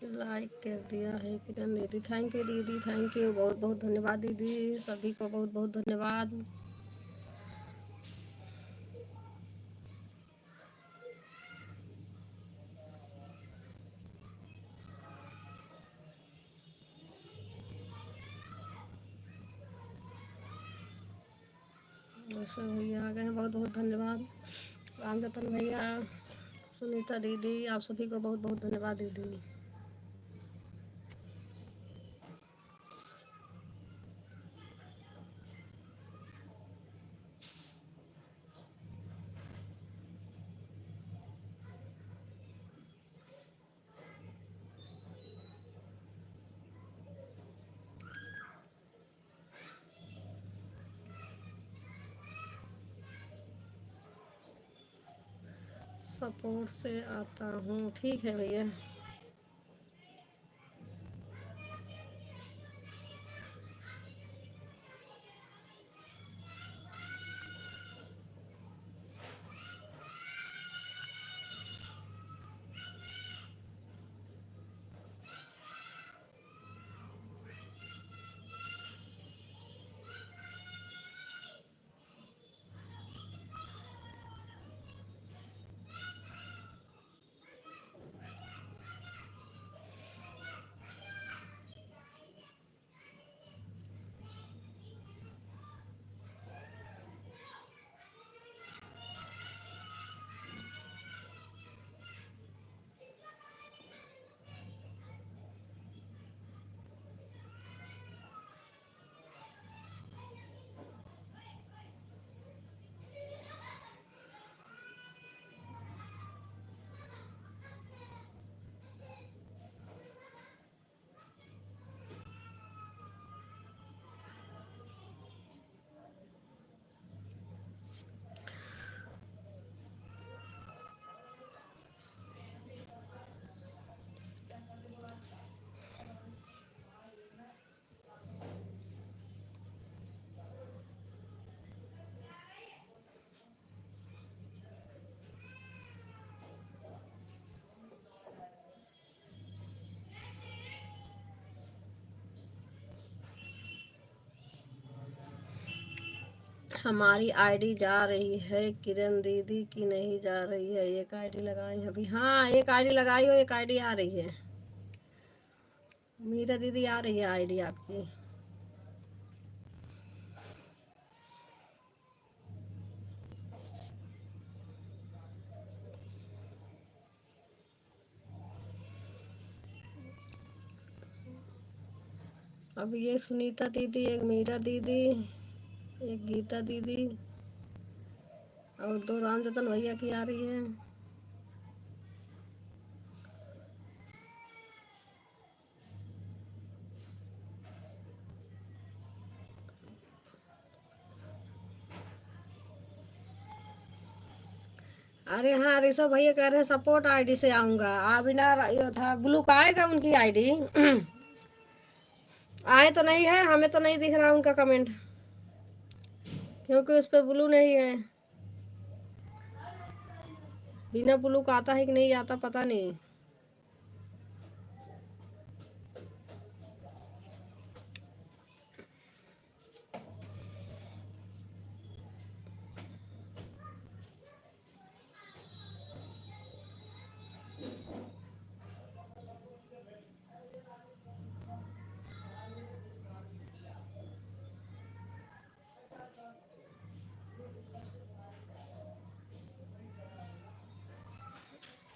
Like कर दिया है किरण दीदी। थैंक यू दीदी, थैंक यू, बहुत बहुत धन्यवाद दीदी, सभी को बहुत बहुत धन्यवाद। वैसे भैया आ गए हैं, बहुत बहुत धन्यवाद। राम जतन भैया, सुनीता दीदी, आप सभी को बहुत बहुत धन्यवाद दीदी। सपोर्ट से आता हूँ, ठीक है भैया। हमारी आईडी जा रही है किरण दीदी की, नहीं जा रही है। एक आईडी लगाई है अभी, हाँ एक आईडी लगाई हो, एक आईडी आ रही है। मीरा दीदी आ रही है आईडी आपकी। अब ये सुनीता दीदी, एक मीरा दीदी, एक गीता दीदी और दो राम जतन भैया की आ रही है। अरे हाँ, ऋषभ भैया कह रहे हैं सपोर्ट आईडी से आऊँगा। बिना ये था ब्लू का आएगा उनकी आईडी। आए तो नहीं है, हमें तो नहीं दिख रहा उनका कमेंट, क्योंकि उस पर ब्लू नहीं है। बिना ब्लू का आता है कि नहीं आता पता नहीं।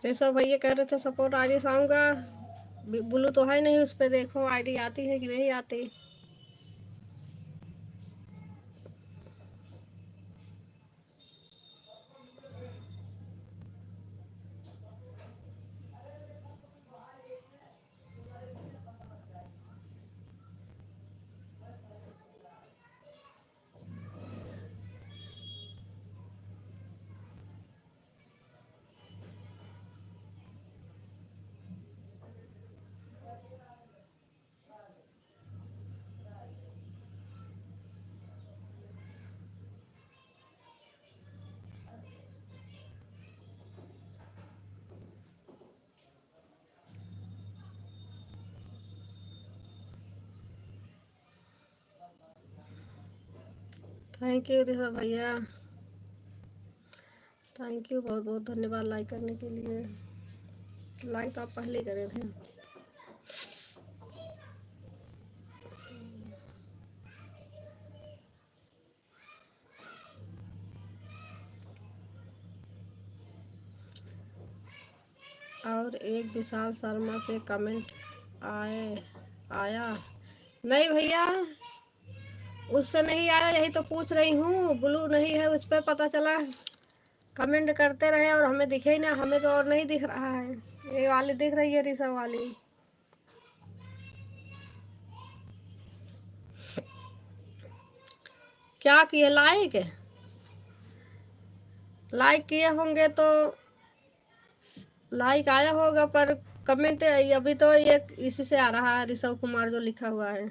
ऋषभ भैया कह रहे थे सपोर्ट आईडी से आऊँगा। ब्लू तो है नहीं उस पर, देखो आईडी आती है कि नहीं आती। थैंक यू ऋषभ भैया, थैंक यू, बहुत बहुत धन्यवाद लाइक करने के लिए। लाइक तो आप पहले ही करे थे। और एक विशाल शर्मा से कमेंट आया नहीं भैया, उससे नहीं आया, यही तो पूछ रही हूँ। ब्लू नहीं है उस पर, पता चला कमेंट करते रहे और हमें दिखे ही ना, हमें तो और नहीं दिख रहा है। ये वाली दिख रही है, ऋषभ वाली। क्या किए? लाइक लाइक किए होंगे तो लाइक आया होगा, पर कमेंट अभी तो ये इसी से आ रहा है, ऋषभ कुमार जो लिखा हुआ है।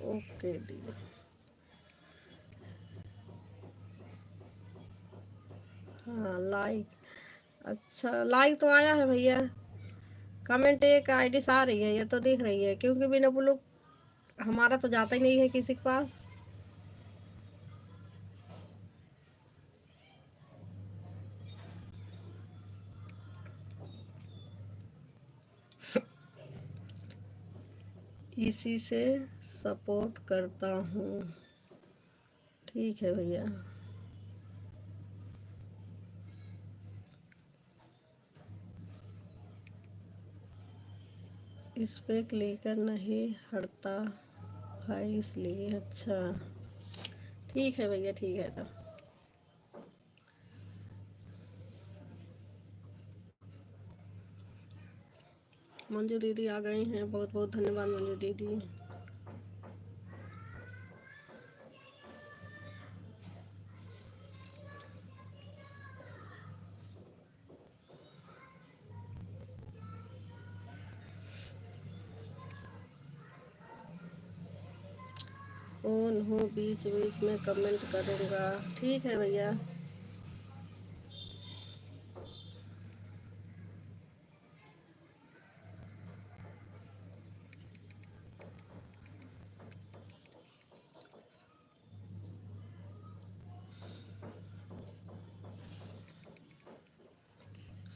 ओके दी, हाँ लाइक, अच्छा लाइक तो आया है भैया। कमेंट एक आईडी से आ रही है, ये तो दिख रही है, क्योंकि बिना ब्लू हमारा तो जाता ही नहीं है किसी के पास। इसी से सपोर्ट करता हूँ। ठीक है भैया। इस पे क्लिकर नहीं हटता है इसलिए, अच्छा ठीक है भैया, ठीक है। तो मंजू दीदी आ गई हैं, बहुत बहुत धन्यवाद मंजू दीदी। ऑन हूँ, बीच बीच में कमेंट करूँगा। ठीक है भैया।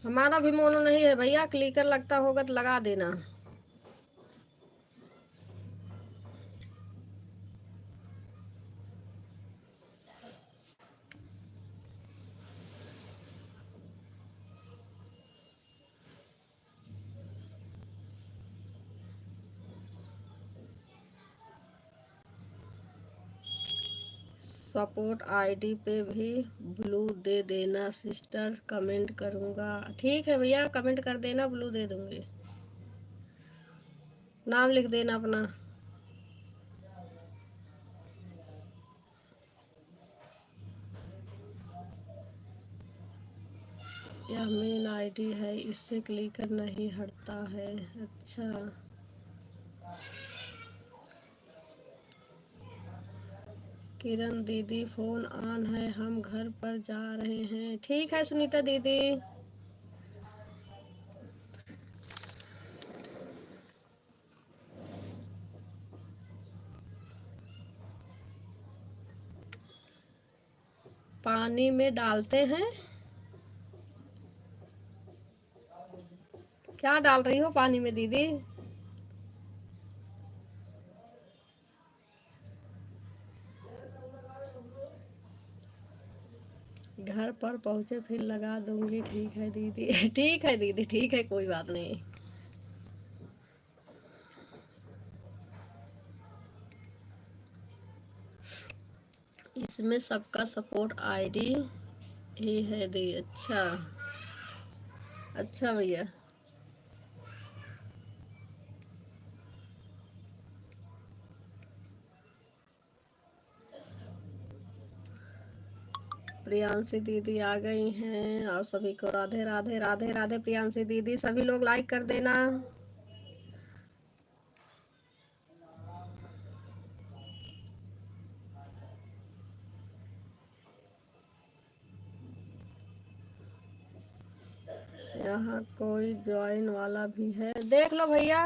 हमारा भी मोनो नहीं है भैया, क्लिकर लगता होगा तो लगा देना। सपोर्ट आईडी पे भी ब्लू दे देना सिस्टर, कमेंट करूँगा। ठीक है भैया, कमेंट कर देना, ब्लू दे दूँगी। नाम लिख देना अपना। यह मेन आईडी है, इससे क्लिकर नहीं हटता है। अच्छा, किरण दीदी फोन ऑन है, हम घर पर जा रहे हैं। ठीक है सुनीता दीदी। पानी में डालते हैं? क्या डाल रही हो पानी में दीदी? घर पर पहुँचे फिर लगा दूंगी। ठीक है दीदी ठीक है दीदी, ठीक है, कोई बात नहीं। इसमें सबका सपोर्ट आईडी ही है दी। अच्छा अच्छा भैया। प्रियांशी दीदी आ गई हैं, और सभी को राधे राधे राधे राधे। प्रियांशी दीदी, सभी लोग लाइक कर देना। यहाँ कोई ज्वाइन वाला भी है, देख लो भैया।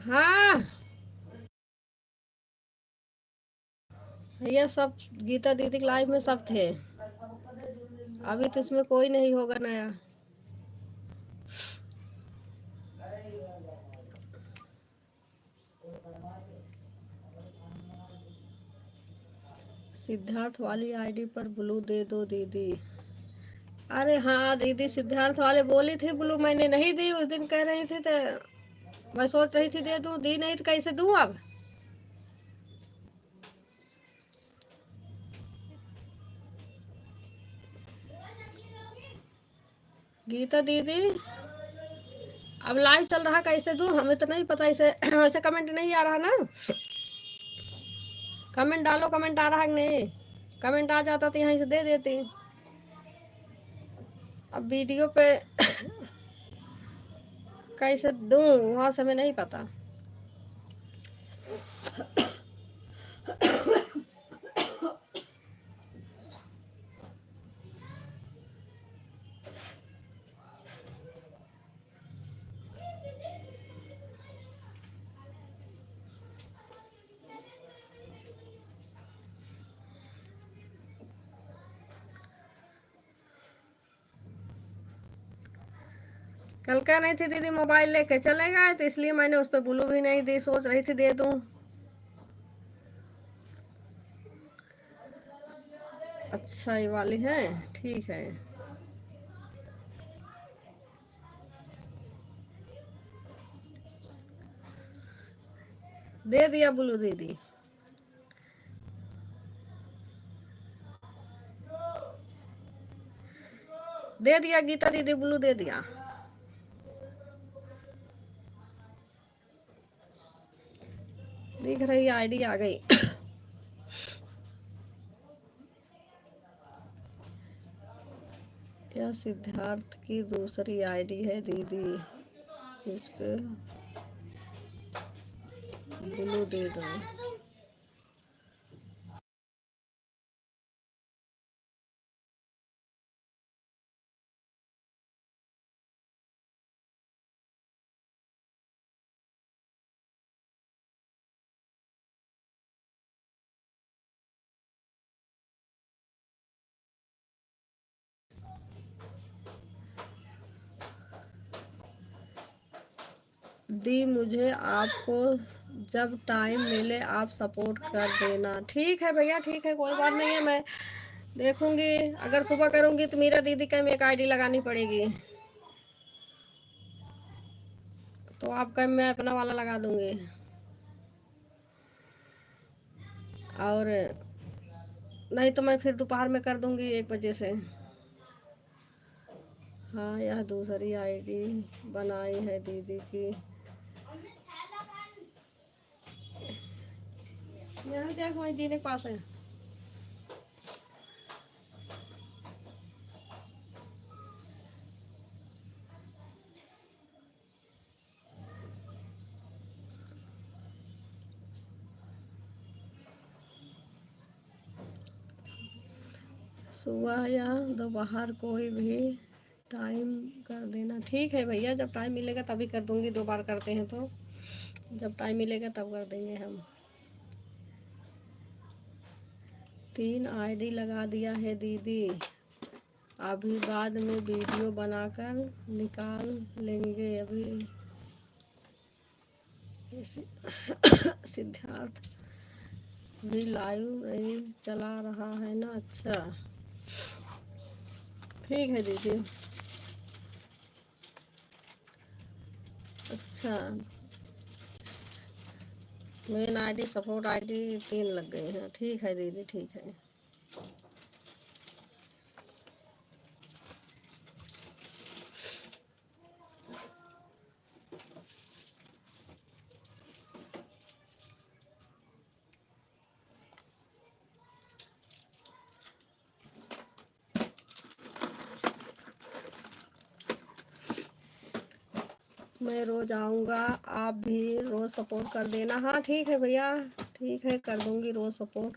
हाँ भैया, सब गीता दीदी लाइव में सब थे, अभी तो इसमें कोई नहीं होगा नया। सिद्धार्थ वाली आईडी पर ब्लू दे दो दीदी। अरे हाँ दीदी, सिद्धार्थ वाले बोली थी ब्लू, मैंने नहीं दी उस दिन, कह रही थी, तो मैं सोच रही थी दे दूं, दी नहीं तो कैसे दूं अब। गीता दीदी अब लाइव चल रहा, कैसे दूं, हमें तो नहीं पता इसे। वैसे कमेंट नहीं आ रहा ना, कमेंट डालो, कमेंट आ रहा है कि नहीं, कमेंट आ जाता तो यहीं से दे देती। अब वीडियो पे कैसे दूं, वहां से हमें नहीं पता। कल कह रही थी दीदी मोबाइल लेके चले गए, तो इसलिए मैंने उस पर ब्लू भी नहीं दी, सोच रही थी दे दूं। अच्छा ये वाली है, ठीक है। दे दिया ब्लू दीदी। दे दिया गीता दीदी, ब्लू दे दिया। दिख रही आईडी आ गई। यह सिद्धार्थ की दूसरी आईडी है दीदी, इस पे ब्लू दे दो। दी मुझे, आपको जब टाइम मिले आप सपोर्ट कर देना। ठीक है भैया, ठीक है, कोई बात नहीं है, मैं देखूंगी। अगर सुबह करूंगी तो मीरा दीदी का एक आईडी लगानी पड़ेगी, तो आपका मैं अपना वाला लगा दूंगी। और नहीं तो मैं फिर दोपहर में कर दूंगी 1 बजे से। हाँ यह दूसरी आईडी बनाई है दीदी की। यहाँ देख, मैं दीदी के पास है। सुबह या दोपहर कोई भी टाइम कर देना। ठीक है भैया, जब टाइम मिलेगा तभी कर दूंगी, 2 बार करते हैं तो जब टाइम मिलेगा तब कर देंगे हम। 3 आईडी लगा दिया है दीदी, अभी बाद में वीडियो बनाकर निकाल लेंगे। अभी सिद्धार्थ भी लाइव नहीं चला रहा है ना। अच्छा ठीक है दीदी। अच्छा, मेन आईडी सपोर्ट आईडी 3 लग गए हैं। ठीक है दीदी, ठीक है। मैं रोज आऊँगा, आप भी रोज सपोर्ट कर देना। हाँ ठीक है भैया, ठीक है, कर दूंगी रोज सपोर्ट।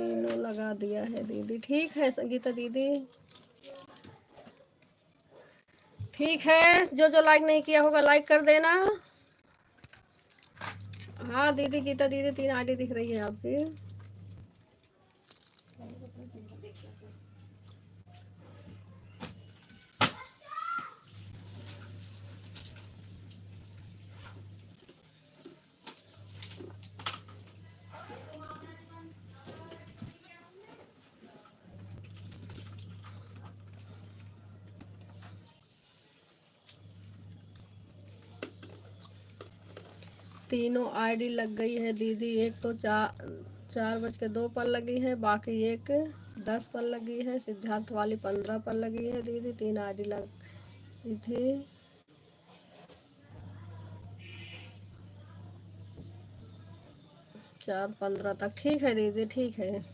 तीनों लगा दिया है दीदी। ठीक है संगीता दीदी, ठीक है। जो जो लाइक नहीं किया होगा लाइक कर देना। हाँ दीदी, गीता दीदी 3 आईडी दिख रही है आपकी। तीनों आईडी लग गई है दीदी। एक तो 4:02 पर लगी है, बाकी एक 10 पर लगी है, सिद्धार्थ वाली 15 पर लगी है दीदी। 3 आईडी लगी थी। चार 15 तक। ठीक है दीदी, ठीक है।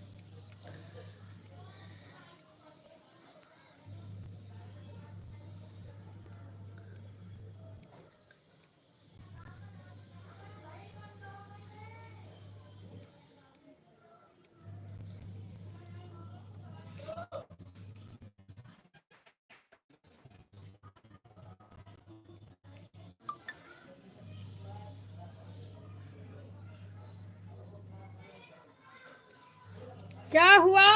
क्या हुआ?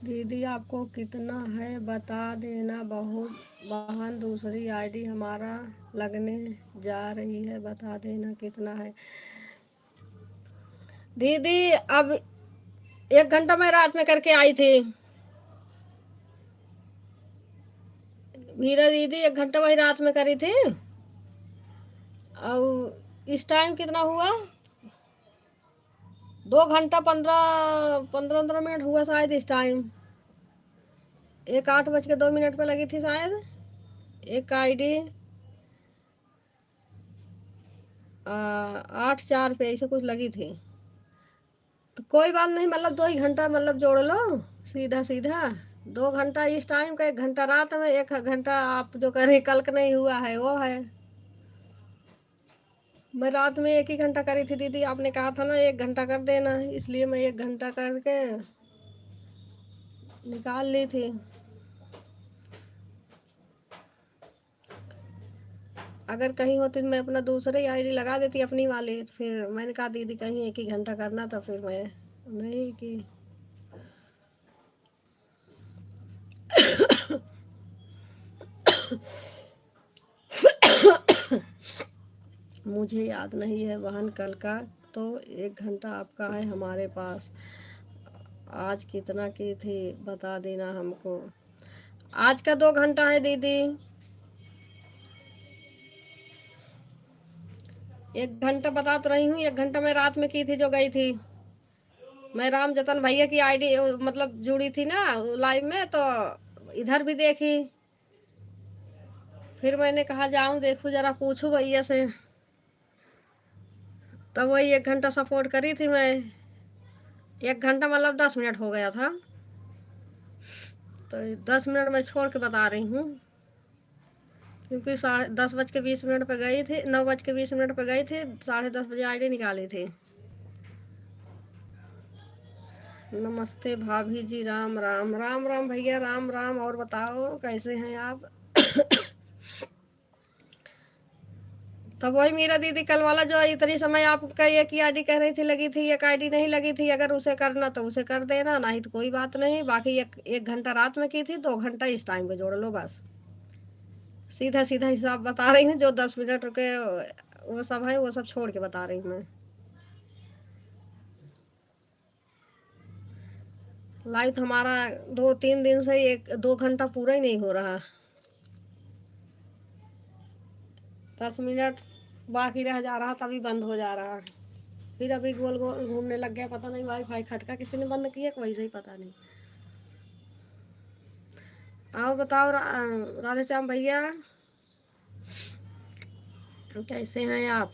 दीदी आपको कितना है बता देना। बहुत बहन दूसरी आईडी हमारा लगने जा रही है, बता देना कितना है दीदी। अब 1 घंटा मैं रात में करके आई थी मीरा दीदी। 1 घंटा वही रात में करी थी। और इस टाइम कितना हुआ? 2 घंटा 15 मिनट हुआ शायद इस टाइम। एक 8:02 पे लगी थी शायद। एक आईडी 8:04 पे ऐसे कुछ लगी थी। तो कोई बात नहीं, मतलब 2 ही घंटा मतलब जोड़ लो सीधा सीधा। 2 घंटा इस टाइम का, 1 घंटा रात में, 1 घंटा आप जो कह रही कल का नहीं हुआ है वो है। मैं रात में 1 ही घंटा करी थी दीदी। आपने कहा था ना 1 घंटा कर देना, इसलिए मैं 1 घंटा करके निकाल ली थी। अगर कहीं होती तो मैं अपना दूसरी आईडी लगा देती अपनी वाली। तो फिर मैंने कहा दीदी कहीं 1 ही घंटा करना, तो फिर मैं नहीं की। मुझे याद नहीं है बहन कल का। तो 1 घंटा आपका है हमारे पास। आज कितना की थी बता देना हमको। आज का 2 घंटा है दीदी। 1 घंटा बता तो रही हूँ। 1 घंटा मैं रात में की थी जो गई थी। मैं राम जतन भैया की आईडी मतलब जुड़ी थी ना लाइव में, तो इधर भी देखी। फिर मैंने कहा जाऊं देखूं जरा पूछूं भैया से। तब वही 1 घंटा सपोर्ट करी थी मैं। 1 घंटा मतलब 10 मिनट हो गया था। तो 10 मिनट मैं छोड़ के बता रही हूँ, क्योंकि 10:20 पे गई थी। 9:20 पे गई थी। 10:30 बजे आईडी निकाली थी। नमस्ते भाभी जी। राम राम। राम राम भैया, राम राम। और बताओ कैसे हैं आप? तो वही मेरा दीदी कल वाला जो इतनी समय आपका एक ही आईडी कह रही थी लगी थी, एक आईडी नहीं लगी थी। अगर उसे करना तो उसे कर देना, नहीं तो कोई बात नहीं। बाकी 1 घंटा रात में की थी, 2 घंटा इस टाइम पे जोड़ लो बस। सीधा सीधा हिसाब बता रही हूँ। जो 10 मिनट के वो सब है वो सब छोड़ के बता रही हूँ मैं। लाइव हमारा 2-3 दिन से 1-2 घंटा पूरा ही नहीं हो रहा। 10 मिनट बाकी रह जा रहा, तभी बंद हो जा रहा। फिर अभी गोल गोल घूमने लग गया। पता नहीं वाईफाई खटका किसी ने बंद किया कि वैसे ही, पता नहीं। आओ बताओ राधे श्याम भैया कैसे हैं आप?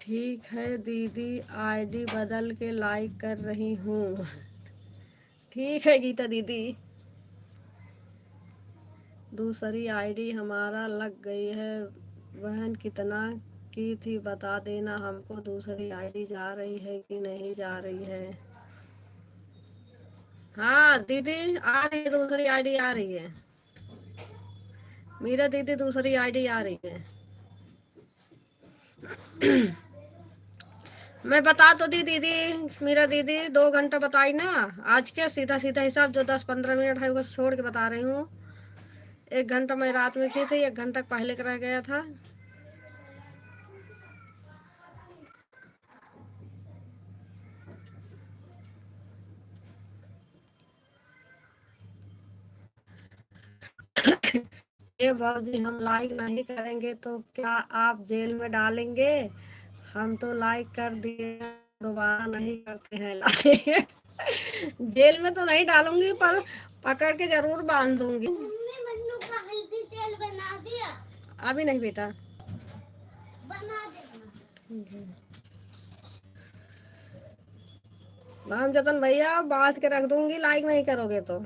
ठीक है दीदी, आईडी बदल के लाइक कर रही हूँ। ठीक है गीता दीदी। दूसरी आईडी हमारा लग गई है बहन, कितना की थी बता देना हमको। दूसरी आईडी जा रही है कि नहीं जा रही है? हाँ दीदी आ रही है, दूसरी आईडी आ रही है मेरा दीदी, दूसरी आईडी आ रही है। मैं बता तो दी दीदी, मेरा दीदी 2 घंटा बताई ना आज के, सीधा सीधा हिसाब जो 10-15 मिनट है वो छोड़ के बता रही हूँ। 1 घंटा मैं रात में की थी, 1 घंटा पहले करा गया था। ये बाबूजी हम लाइक नहीं करेंगे तो क्या आप जेल में डालेंगे? हम तो लाइक कर दिए, दोबारा नहीं करते हैं लाइक। जेल में तो नहीं डालूंगी पर पकड़ के जरूर बांध दूंगी। मन्नू का हल्दी तेल बना दिया? अभी नहीं बेटा, बना देना। राम जतन भैया बात के रख दूंगी, लाइक नहीं करोगे तो।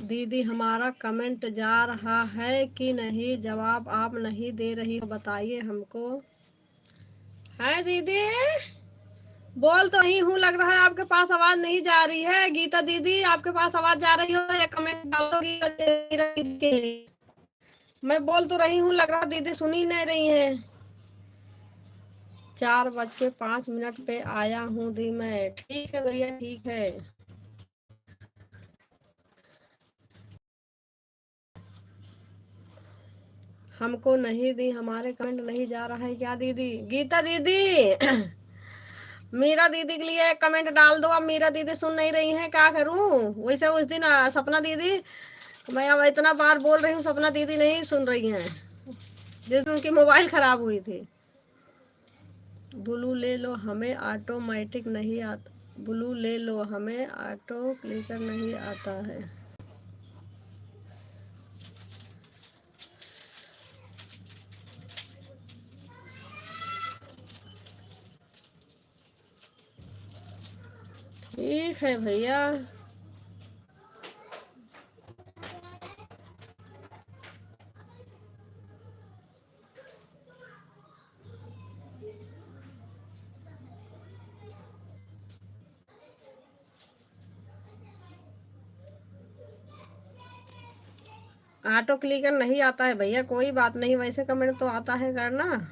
दीदी हमारा कमेंट जा रहा है कि नहीं? जवाब आप नहीं दे रही हो, बताइए हमको। है दीदी, बोल तो ही हूँ, लग रहा है आपके पास आवाज नहीं जा रही है। गीता दीदी आपके पास आवाज जा रही हो या कमेंट डाल दो गीता दीदी के लिए। मैं बोल तो रही हूँ, लग रहा दीदी सुनी नहीं रही है। 4:05 पे आया हूँ दी मैं। ठीक है भैया, ठीक है। हमको नहीं दी, हमारे कमेंट नहीं जा रहा है क्या दीदी? गीता दीदी मीरा दीदी के लिए कमेंट डाल दो। अब मीरा दीदी सुन नहीं रही है, क्या करूं? वैसे उस दिन सपना दीदी, मैं अब इतना बार बोल रही हूँ, सपना दीदी नहीं सुन रही हैं, जिस दिन उनकी मोबाइल खराब हुई थी। ब्लू ले लो, हमें ऑटोमेटिक नहीं आता। ब्लू ले लो, हमें ऑटो क्लिकर नहीं आता है। ठीक है भैया। ऑटो क्लिकर नहीं आता है भैया, कोई बात नहीं, वैसे कमेंट तो आता है करना।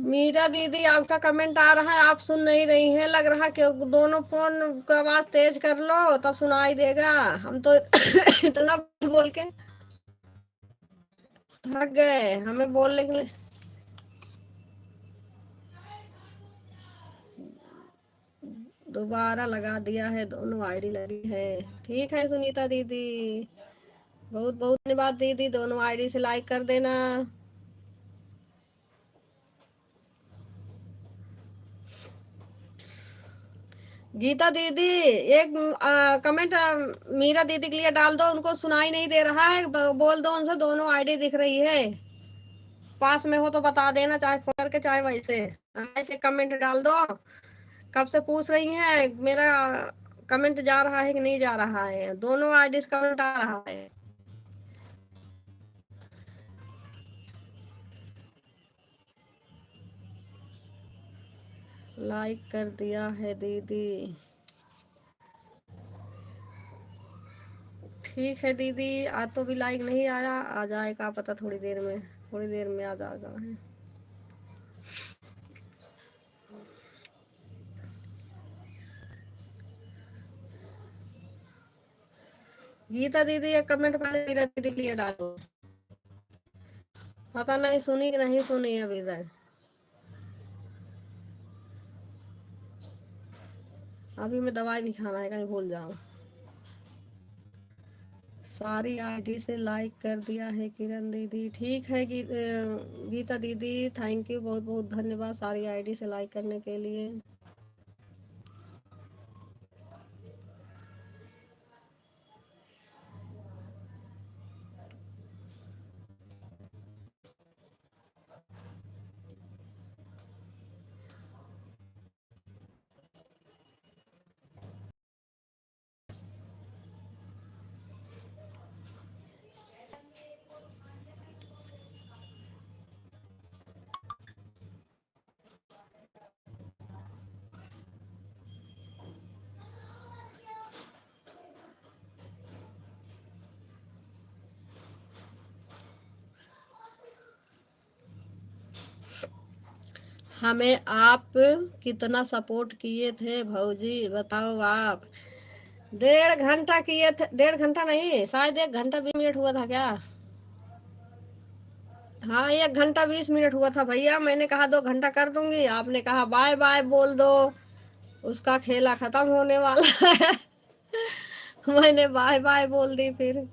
मीरा दीदी आपका कमेंट आ रहा है, आप सुन नहीं रही हैं, लग रहा कि दोनों फोन का आवाज तेज कर लो तब सुनाई देगा। हम तो इतना बोल के थक गए, हमें बोलने के लिए। दोबारा लगा दिया है, दोनों आईडी लगी है। ठीक है सुनीता दीदी, बहुत बहुत धन्यवाद दीदी, दोनों आईडी से लाइक कर देना। गीता दीदी एक कमेंट मीरा दीदी के लिए डाल दो, उनको सुनाई नहीं दे रहा है, बोल दो उनसे, दोनों आईडी दिख रही है। पास में हो तो बता देना, चाहे फोन करके चाहे वैसे ऐसे कमेंट डाल दो। कब से पूछ रही हैं मेरा कमेंट जा रहा है कि नहीं जा रहा है, दोनों आईडी से कमेंट आ रहा है। लाइक कर दिया है दीदी। ठीक है दीदी, आज तो भी लाइक नहीं आया, आ जाएगा पता थोड़ी देर में, थोड़ी देर में आ जाएगा है। गीता दीदी एक कमेंट पहले मीरा दीदी के लिए डालो। पता नहीं सुनी कि नहीं सुनी अभी तक। अभी मैं दवाई भी खाना है, कहीं भूल जाऊं। सारी आईडी से लाइक कर दिया है किरण दीदी। ठीक है गीता दीदी, थैंक यू, बहुत बहुत धन्यवाद सारी आईडी से लाइक करने के लिए। हमें आप कितना सपोर्ट किए थे भौजी, बताओ आप। 1.5 घंटा किए थे, 1.5 घंटा नहीं, शायद 1 घंटा 20 मिनट हुआ था क्या। हाँ, 1 घंटा 20 मिनट हुआ था भैया। मैंने कहा 2 घंटा कर दूंगी, आपने कहा बाय बाय बोल दो, उसका खेला खत्म होने वाला है। मैंने बाय बाय बोल दी फिर।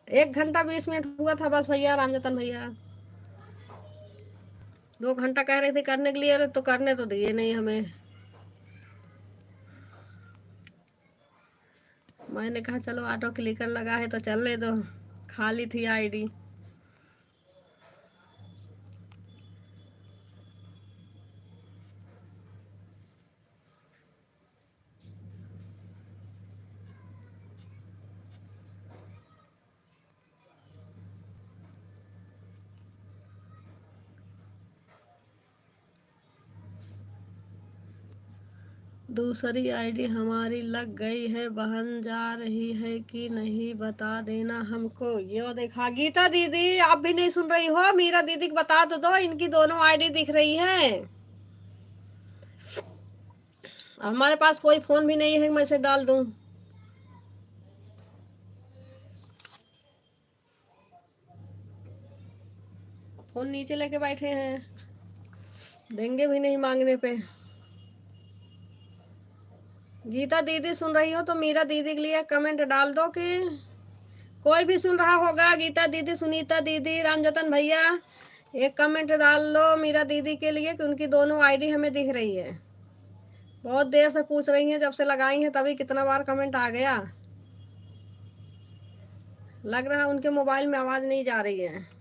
1 घंटा 20 मिनट हुआ था बस भैया, रामजतन भैया। 2 घंटा कह रहे थे करने के लिए, तो करने तो दिए नहीं हमें। मैंने कहा चलो ऑटो क्लिकर लगा है तो चलने दो, खाली थी आईडी। दूसरी आईडी हमारी लग गई है, बहन जा रही है कि नहीं बता देना हमको। यो देखा गीता दीदी, आप भी नहीं सुन रही हो, मीरा दीदी को बता तो दो, इनकी दोनों आईडी दिख रही है। हमारे पास कोई फोन भी नहीं है, मैं से डाल दूं। फोन नीचे लेके बैठे हैं, देंगे भी नहीं मांगने पे। गीता दीदी सुन रही हो तो मीरा दीदी के लिए कमेंट डाल दो, कि कोई भी सुन रहा होगा, गीता दीदी, सुनीता दीदी, रामजतन भैया, एक कमेंट डाल लो मीरा दीदी के लिए कि उनकी दोनों आईडी हमें दिख रही है। बहुत देर से पूछ रही हैं, जब से लगाई हैं तभी कितना बार कमेंट आ गया। लग रहा है उनके मोबाइल में आवाज नहीं जा रही है।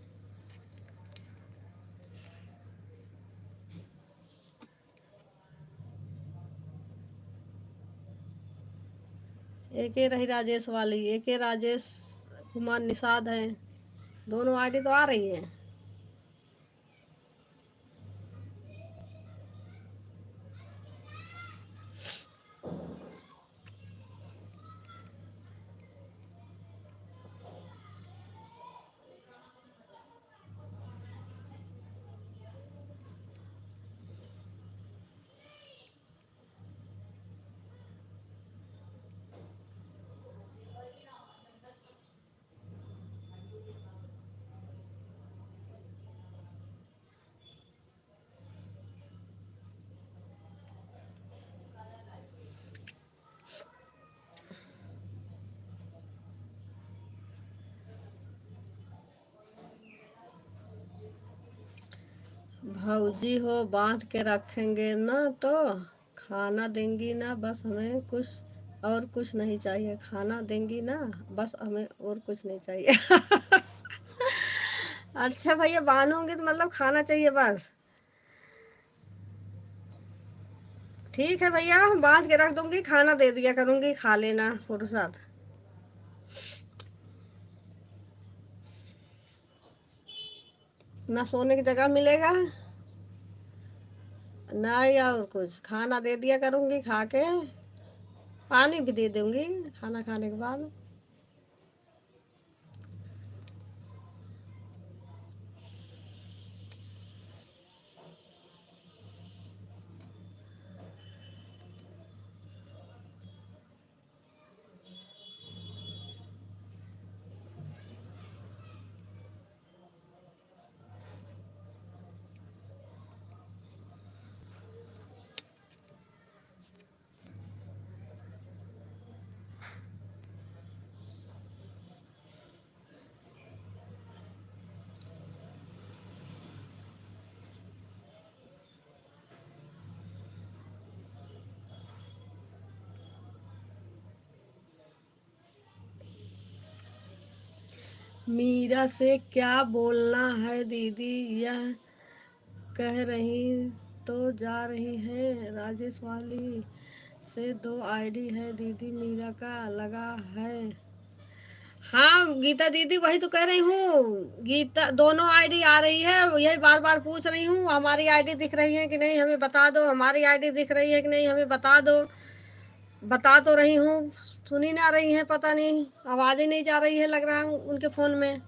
एक ही रही राजेश वाली, एक ही राजेश कुमार निषाद है, दोनों आईडी तो आ रही है। भौजी हो बांध के रखेंगे ना तो खाना देंगी ना, बस हमें कुछ और कुछ नहीं चाहिए। खाना देंगी ना, बस हमें और कुछ नहीं चाहिए। अच्छा भैया, बांधूंगी तो मतलब खाना चाहिए बस। ठीक है भैया, बांध के रख दूंगी, खाना दे दिया करूंगी, खा लेना फुर्सत। ना सोने की जगह मिलेगा, ना ही और कुछ, खाना दे दिया करूंगी, खा के पानी भी दे दूंगी खाना खाने के बाद। मीरा से क्या बोलना है दीदी, यह कह रही तो जा रही है राजेश वाली से 2 आईडी है दीदी, मीरा का लगा है। हाँ गीता दीदी वही तो कह रही हूँ, गीता दोनों आईडी आ रही है, यही बार बार पूछ रही हूँ हमारी आईडी दिख रही है कि नहीं हमें बता दो, हमारी आईडी दिख रही है कि नहीं हमें बता दो। बता तो रही हूँ, सुनी ना रही है, पता नहीं आवाज़ ही नहीं जा रही है लग रहा है उनके फ़ोन में।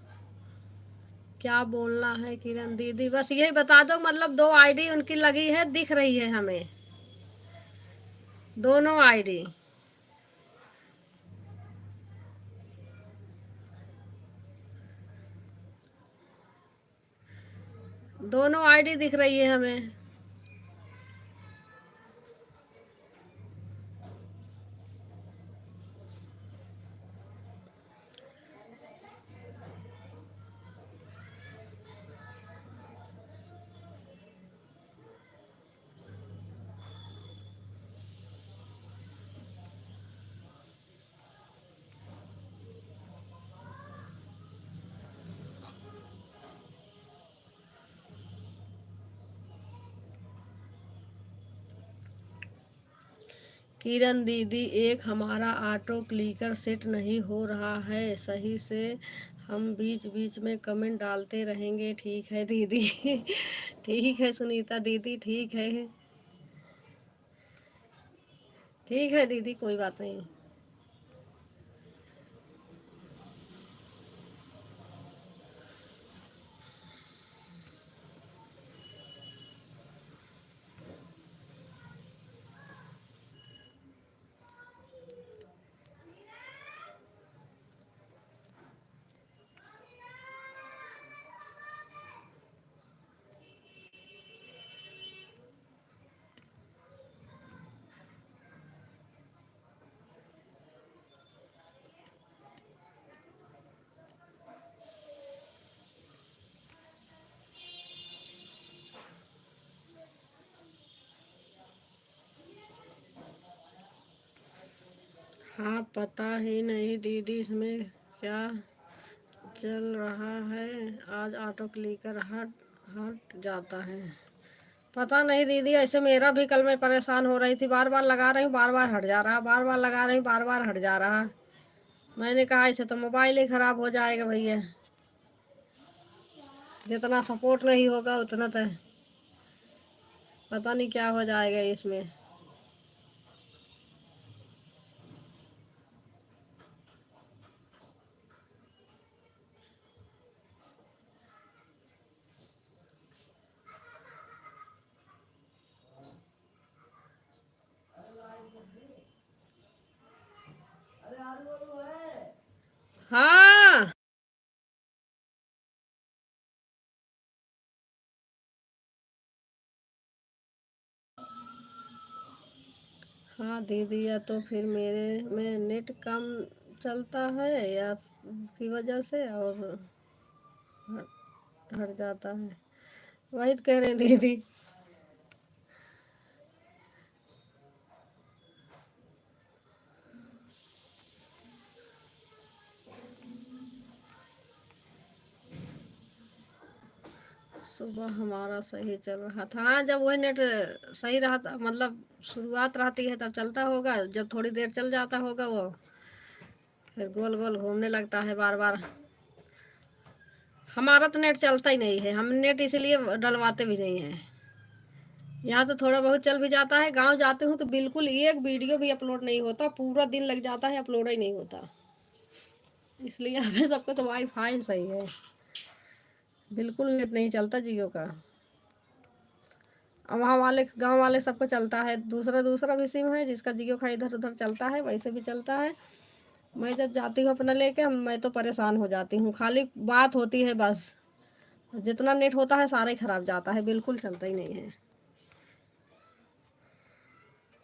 क्या बोलना है किरण दीदी, बस यही बता दो, मतलब 2 आईडी उनकी लगी है, दिख रही है हमें दोनों आईडी। दोनों आईडी दिख रही है हमें। किरण दीदी एक हमारा ऑटो क्लिकर सेट नहीं हो रहा है सही से, हम बीच बीच में कमेंट डालते रहेंगे, ठीक है दीदी। ठीक है सुनीता दीदी, ठीक है, ठीक है दीदी, कोई बात नहीं। हाँ पता ही नहीं दीदी इसमें क्या चल रहा है, आज ऑटो क्लिकर हट हट जाता है। पता नहीं दीदी, ऐसे मेरा भी कल मैं परेशान हो रही थी, बार बार लगा रही हूँ बार बार हट जा रहा, बार बार लगा रही हूँ बार बार हट जा रहा। मैंने कहा ऐसे तो मोबाइल ही ख़राब हो जाएगा भैया, जितना सपोर्ट नहीं होगा उतना तो पता नहीं क्या हो जाएगा इसमें। हाँ हाँ दीदी, या तो फिर मेरे में नेट कम चलता है या की वजह से और हट हट जाता है, वही तो कह रहे हैं दीदी। सुबह हमारा सही चल रहा था, हाँ जब वही नेट सही रहा था, मतलब शुरुआत रहती है तब चलता होगा, जब थोड़ी देर चल जाता होगा वो फिर गोल गोल घूमने लगता है बार बार। हमारा तो नेट चलता ही नहीं है, हम नेट इसलिए डलवाते भी नहीं हैं। यहाँ तो थोड़ा बहुत चल भी जाता है, गांव जाते हूँ तो बिल्कुल एक वीडियो भी अपलोड नहीं होता, पूरा दिन लग जाता है, अपलोड ही नहीं होता। इसलिए हमें सबको तो वाईफाई सही है, बिल्कुल नेट नहीं चलता जियो का। अब वहाँ वाले गांव वाले सबको चलता है, दूसरा दूसरा भी सिम है जिसका जियो का इधर उधर चलता है, वैसे भी चलता है। मैं जब जाती हूँ अपना लेके, मैं तो परेशान हो जाती हूँ, खाली बात होती है बस, जितना नेट होता है सारा ही खराब जाता है, बिल्कुल चलता ही नहीं है।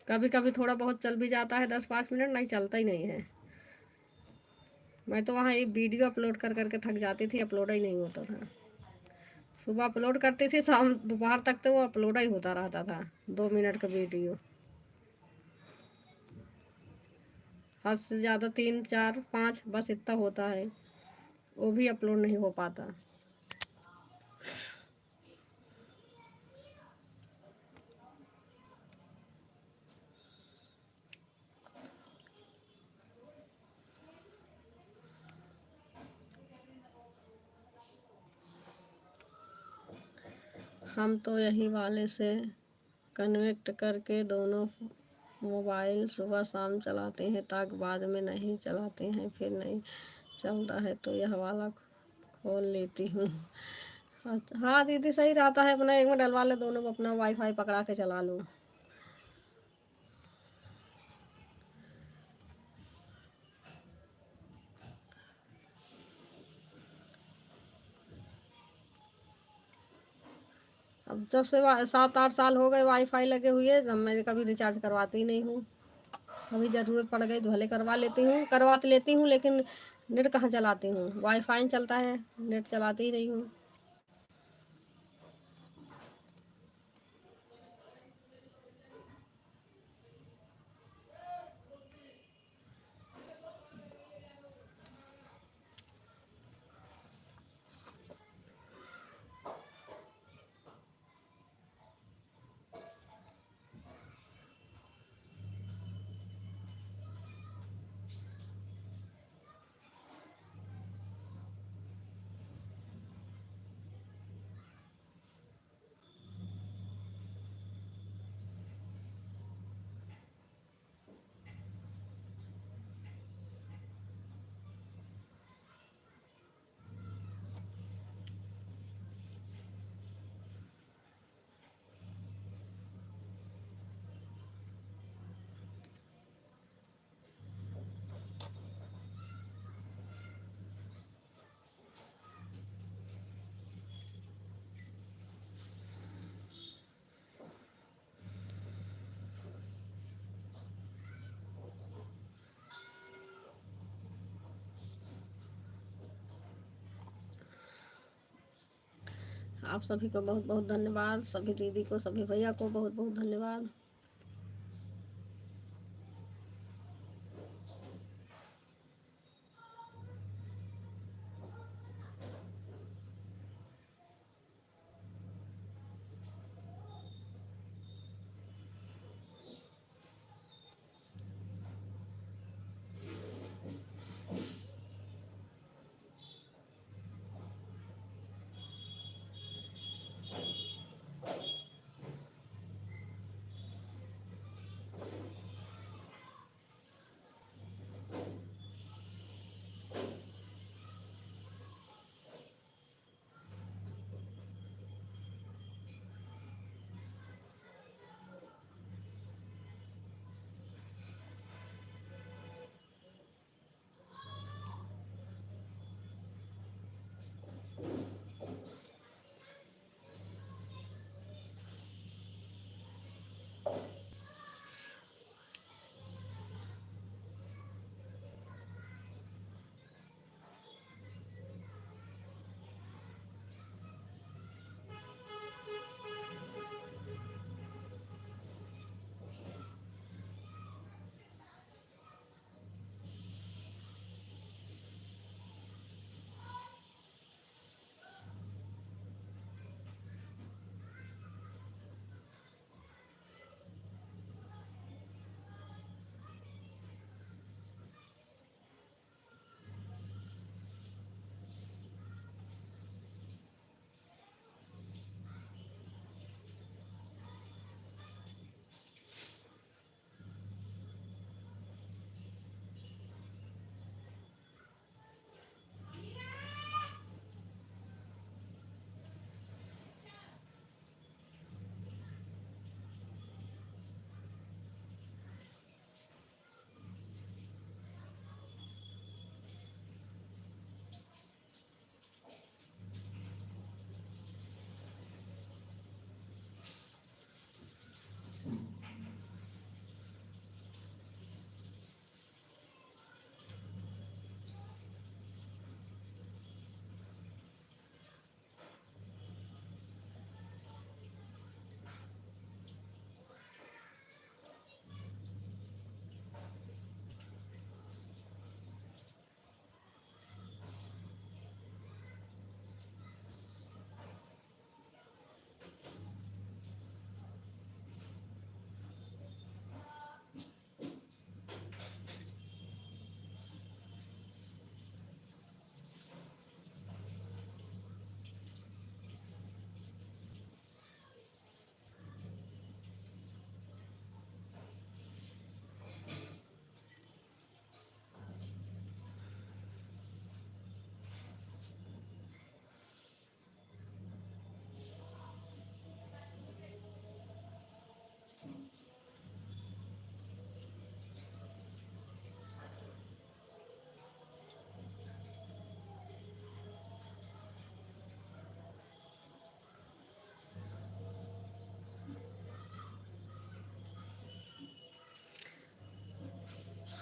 कभी कभी थोड़ा बहुत चल भी जाता है, 10-5 मिनट, नहीं चलता ही नहीं है। मैं तो वहाँ एक वीडियो अपलोड कर करके थक जाती थी, अपलोड ही नहीं होता था। सुबह अपलोड करती थी, शाम दोपहर तक तो वो अपलोड ही होता रहता था, 2 मिनट का वीडियो, हद से ज़्यादा 3-4-5 बस इतना होता है। वो भी अपलोड नहीं हो पाता। हम तो यही वाले से कनेक्ट करके दोनों मोबाइल सुबह शाम चलाते हैं, ताकि बाद में नहीं चलाते हैं, फिर नहीं चलता है तो यह वाला खोल लेती हूँ। हाँ दीदी, सही रहता है, अपना एक में डलवा ले, दोनों में अपना वाईफाई पकड़ा के चला लो। अब जब से 7-8 साल हो गए वाईफाई लगे हुए, जब मैं कभी रिचार्ज करवाती नहीं हूँ। कभी ज़रूरत पड़ गई तो भले करवा तो लेती हूँ, लेकिन नेट कहाँ चलाती हूँ, वाईफाई चलता है, नेट चलाती ही नहीं हूँ। आप सभी को बहुत बहुत धन्यवाद, सभी दीदी को, सभी भैया को बहुत बहुत धन्यवाद।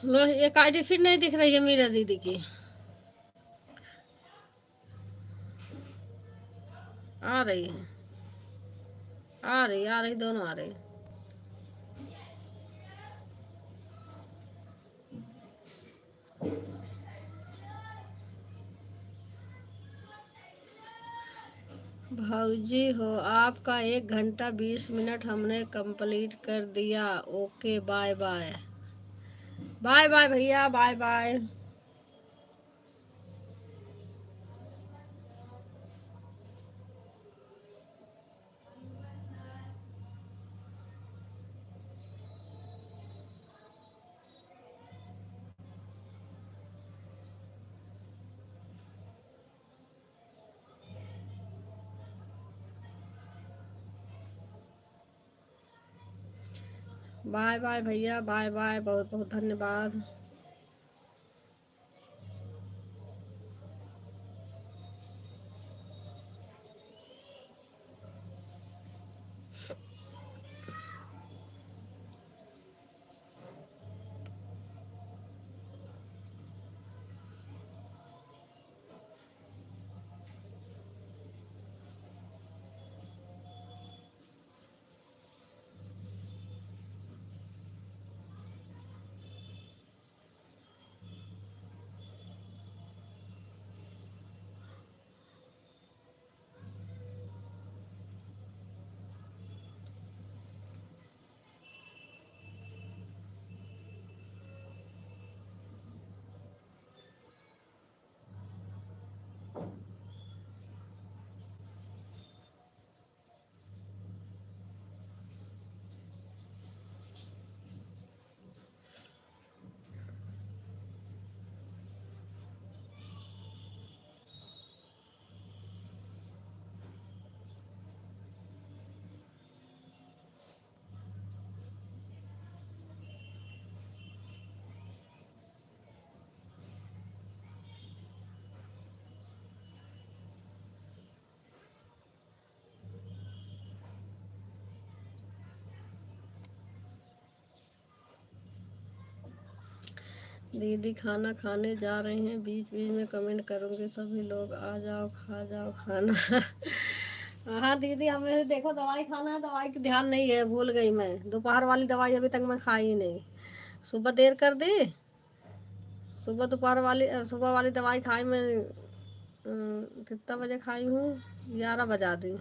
लो, एक आईडी फिर नहीं दिख रही है मीरा दीदी की। आ रही है, आ रही दोनों आ रही। भाऊजी हो, आपका 1 घंटा 20 मिनट हमने कंप्लीट कर दिया। Okay, bye bye. Bye bye भैया, बाय बाय। बाय बाय भैया, बाय बाय, बहुत बहुत धन्यवाद। दीदी खाना खाने जा रहे हैं, बीच बीच में कमेंट करूंगी, सभी लोग आ जाओ, खा जाओ खाना। हाँ दीदी, हमें देखो दवाई खाना है, दवाई की ध्यान नहीं है, भूल गई मैं। दोपहर वाली दवाई अभी तक मैं खाई ही नहीं। सुबह देर कर दी। सुबह दोपहर वाली सुबह वाली दवाई खाई मैं। कितना बजे खाई हूँ? 11 बजा दी।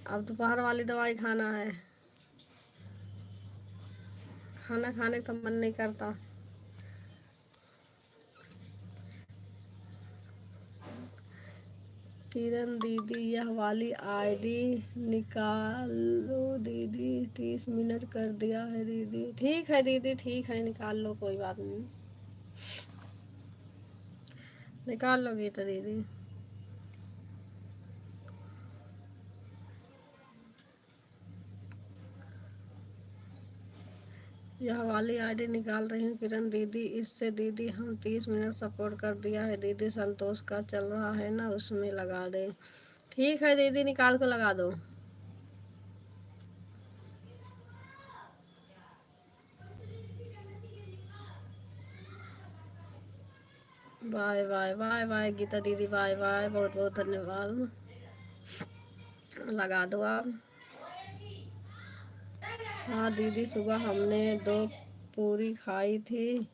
अब दोपहर वाली दवाई खाना है। खाना खाने का मन नहीं करता। किरण दीदी, यह वाली आईडी निकालो दीदी, 30 मिनट कर दिया है दीदी। ठीक है दीदी, ठीक है, निकाल लो, कोई बात नहीं। निकाल लोगी तो दीदी। यह वाली आईडी निकाल रही हूँ किरण दीदी, इससे दीदी हम 30 मिनट सपोर्ट कर दिया है दीदी। संतोष का चल रहा है ना, उसमें लगा दे। ठीक है दीदी, निकाल कर लगा दो। Bye bye, bye bye Geeta दीदी, बाय बाय, बहुत बहुत धन्यवाद। लगा दो आप। हाँ दीदी, सुबह हमने 2 पूरी खाई थी,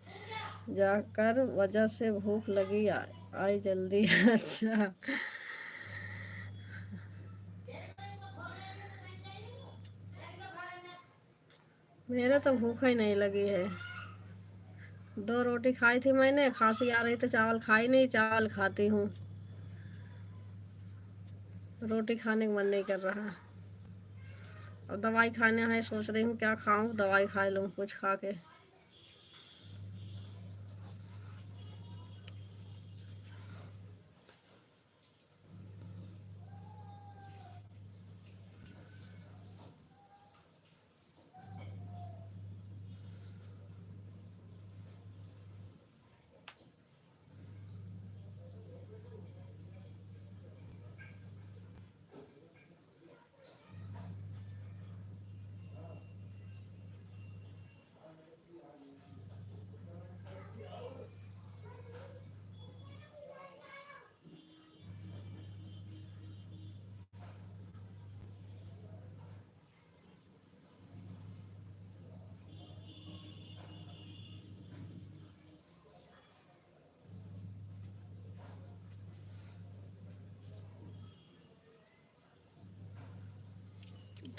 जाकर वजह से भूख लगी, आई जल्दी। अच्छा, मेरे तो भूख ही नहीं लगी है। 2 रोटी खाई थी मैंने, खांसी आ रही तो चावल खाई नहीं, चावल खाती हूँ। रोटी खाने का मन नहीं कर रहा। अब दवाई खाने है, सोच रही हूँ क्या खाऊं, दवाई खा लूँ कुछ खा के।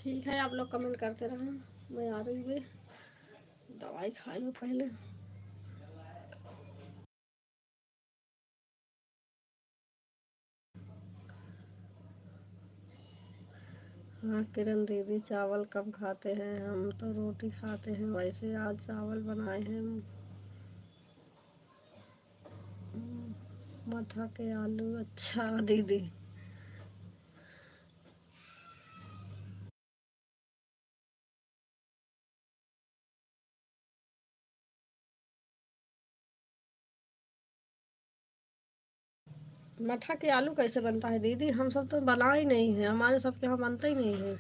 ठीक है, आप लोग कमेंट करते रहें, मैं आ रही हूँ, दवाई खाई हूँ पहले। हाँ किरण दीदी, चावल कब खाते हैं? हम तो रोटी खाते हैं, वैसे आज चावल बनाए हैं। मठा के आलू, अच्छा दीदी। मठा के आलू कैसे बनता है दीदी? हम सब तो बना ही नहीं है, हमारे सबके यहाँ बनता ही नहीं है।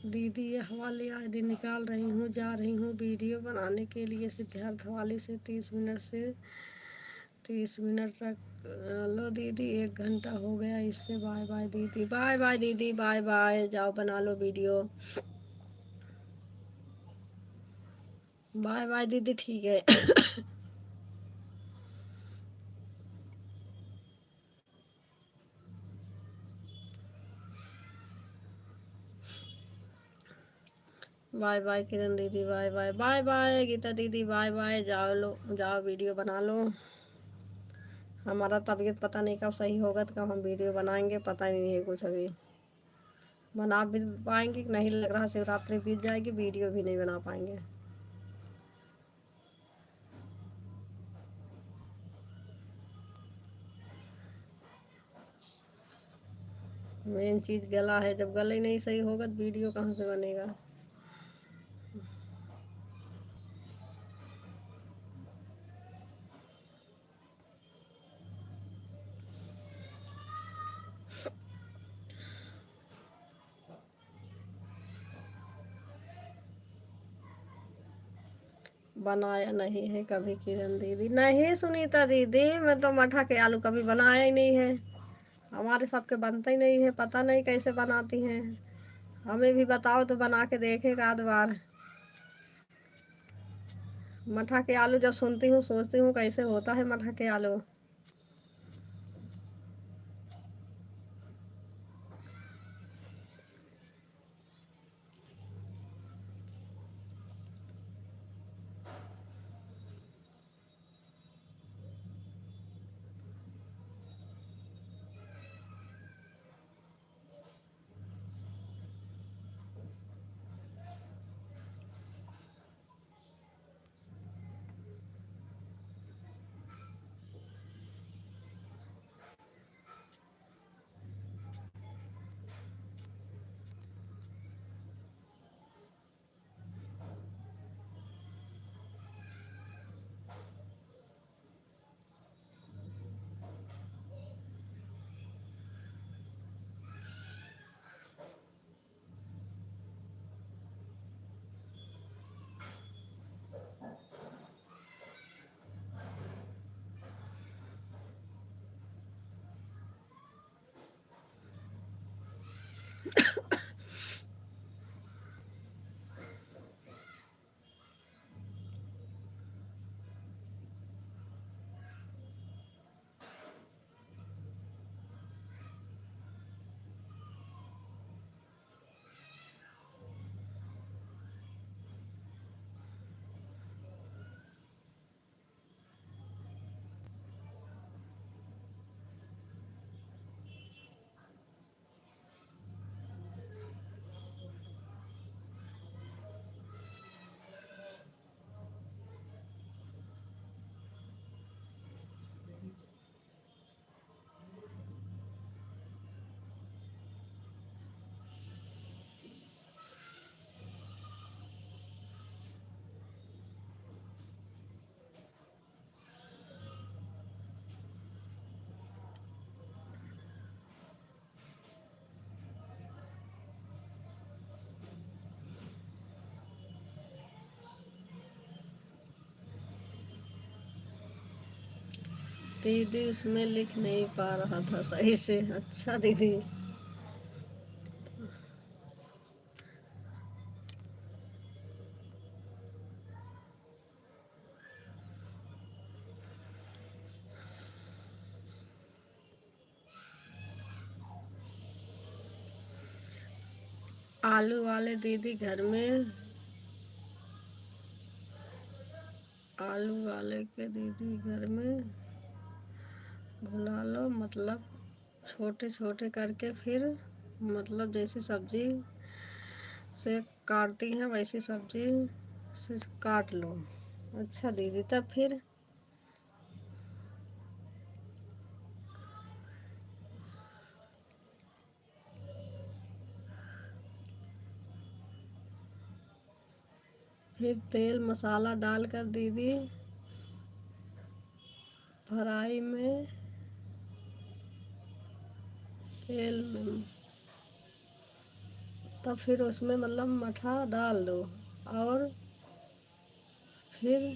दीदी ये हवाले आईडी निकाल रही हूँ, जा रही हूँ वीडियो बनाने के लिए सिद्धार्थ हवाले से। 30 मिनट तक। लो दीदी, 1 घंटा हो गया इससे। बाय बाय दीदी, बाय बाय दीदी, बाय बाय, जाओ बना लो वीडियो। बाय बाय दीदी, ठीक है। बाय बाय किरण दीदी, bye bye, bye bye Geeta दीदी, बाय बाय, जाओ लो, जाओ वीडियो बना लो। हमारा तबीयत पता नहीं कब सही होगा, तो कब हम वीडियो बनाएंगे पता ही नहीं है कुछ अभी। बना भी पाएंगे कि नहीं, लग रहा शिवरात्रि बीत जाएगी, वीडियो भी नहीं बना पाएंगे। मेन चीज़ गला है, जब गला ही नहीं सही होगा तो वीडियो कहाँ से बनेगा। बनाया नहीं है कभी किरण दीदी, नहीं सुनीता दीदी, मैं तो मठा के आलू कभी बनाया ही नहीं है। हमारे सबके बनते ही नहीं है, पता नहीं कैसे बनाती हैं। हमें भी बताओ तो बना के देखेगा आध बार। मठा के आलू जब सुनती हूँ सोचती हूँ कैसे होता है मठा के आलू। दीदी उसमें लिख नहीं पा रहा था सही से। अच्छा दीदी। आलू वाले दीदी घर में, आलू वाले के दीदी घर में घुला लो, मतलब छोटे छोटे करके, फिर मतलब जैसे सब्जी से काटती हैं वैसी सब्जी से काट लो। अच्छा दीदी, तब फिर तेल मसाला डालकर दीदी फ्राई में तेल में, तब फिर उसमें मतलब मठा डाल दो और फिर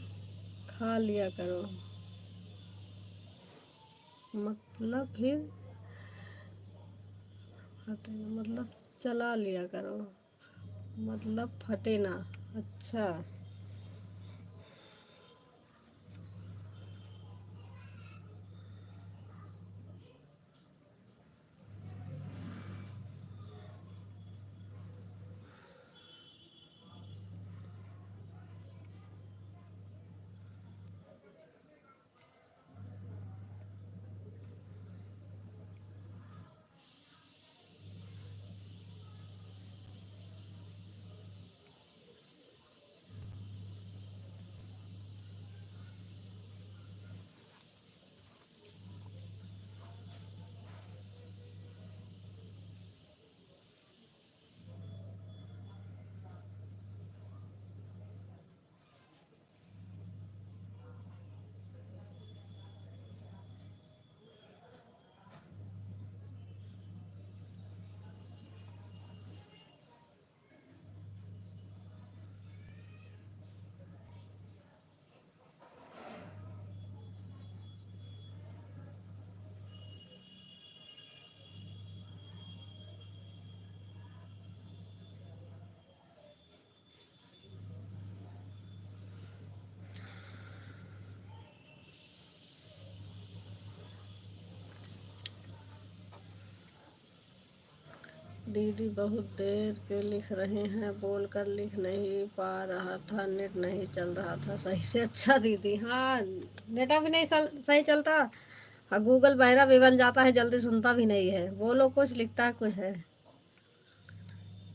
खा लिया करो, मतलब फिर फटे मतलब चला लिया करो, मतलब फटे ना। अच्छा दीदी बहुत देर के लिख रहे हैं, बोलकर लिख नहीं पा रहा था, नेट नहीं चल रहा था सही से। अच्छा दीदी, हाँ नेट भी नहीं सही चलता, और गूगल बहरा भी बन जाता है, जल्दी सुनता भी नहीं है, बोलो कुछ लिखता कुछ है।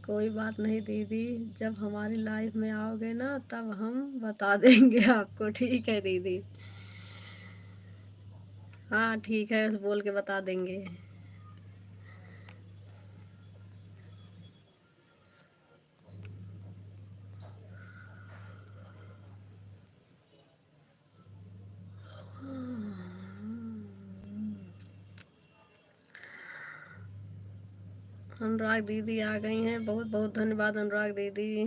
कोई बात नहीं दीदी, जब हमारी लाइफ में आओगे ना तब हम बता देंगे आपको। ठीक है दीदी, हाँ ठीक है, बोल के बता देंगे। अनुराग दीदी आ गई हैं, बहुत बहुत धन्यवाद अनुराग दीदी।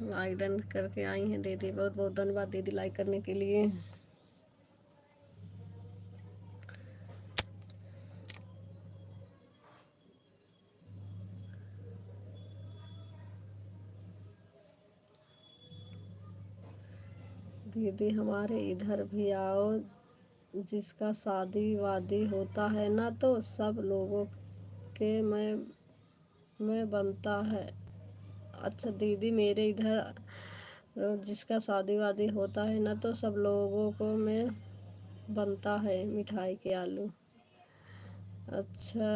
लाइक डन करके आई हैं दीदी, बहुत बहुत धन्यवाद दीदी लाइक करने के लिए। दीदी हमारे इधर भी आओ, जिसका शादी वादी होता है ना तो सब लोगों के में बनता है। अच्छा दीदी, मेरे इधर जिसका शादी वादी होता है ना तो सब लोगों को में बनता है मिठाई के आलू। अच्छा,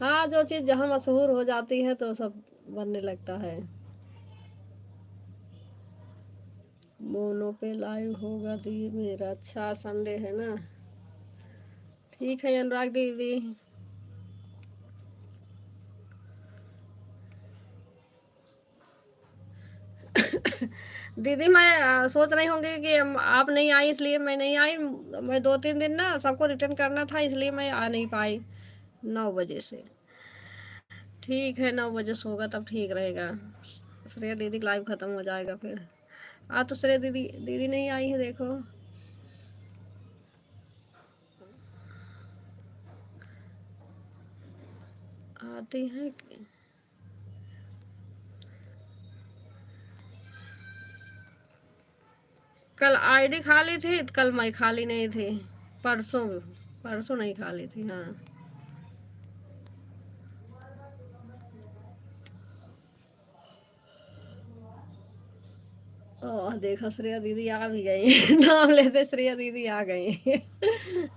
हाँ जो चीज़ जहाँ मशहूर हो जाती है तो सब बनने लगता है। मोनो पे लाइव होगा दी मेरा, अच्छा संडे है ना। ठीक है अनुराग दीदी। दीदी मैं सोच रही होंगी कि आप नहीं आई इसलिए मैं नहीं आई। मैं 2-3 दिन ना सबको रिटर्न करना था, इसलिए मैं आ नहीं पाई 9 बजे से। ठीक है 9 बजे से होगा तब ठीक रहेगा, श्रेया दीदी लाइव ख़त्म हो जाएगा फिर। तो श्रेया दीदी दीदी नहीं आई है देखो। आती हैं कल आईडी खाली थी, कल मैं खाली नहीं थी, परसों परसों नहीं खा ली थी, हाँ। ओह देखो श्रेया दीदी आ भी गई नाम लेते श्रेया दीदी आ गई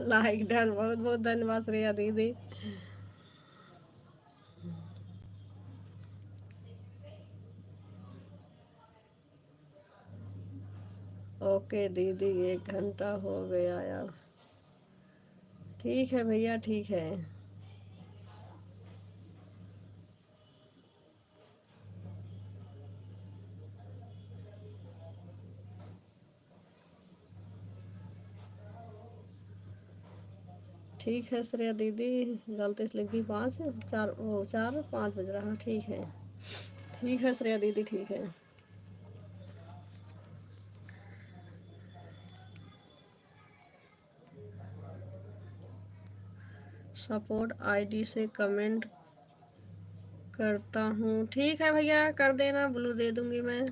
लाइक डन, बहुत बहुत धन्यवाद श्रेया दीदी। ओके दीदी, 1 घंटा हो गया यार। ठीक है भैया, ठीक है। ठीक है श्रेया दीदी, गलती से लिख दी 5, 4, ओ 4 5 बज रहा, ठीक है। ठीक है श्रेया दीदी, ठीक है। सपोर्ट आईडी से कमेंट करता हूँ, ठीक है भैया, कर देना, ब्लू दे दूंगी मैं।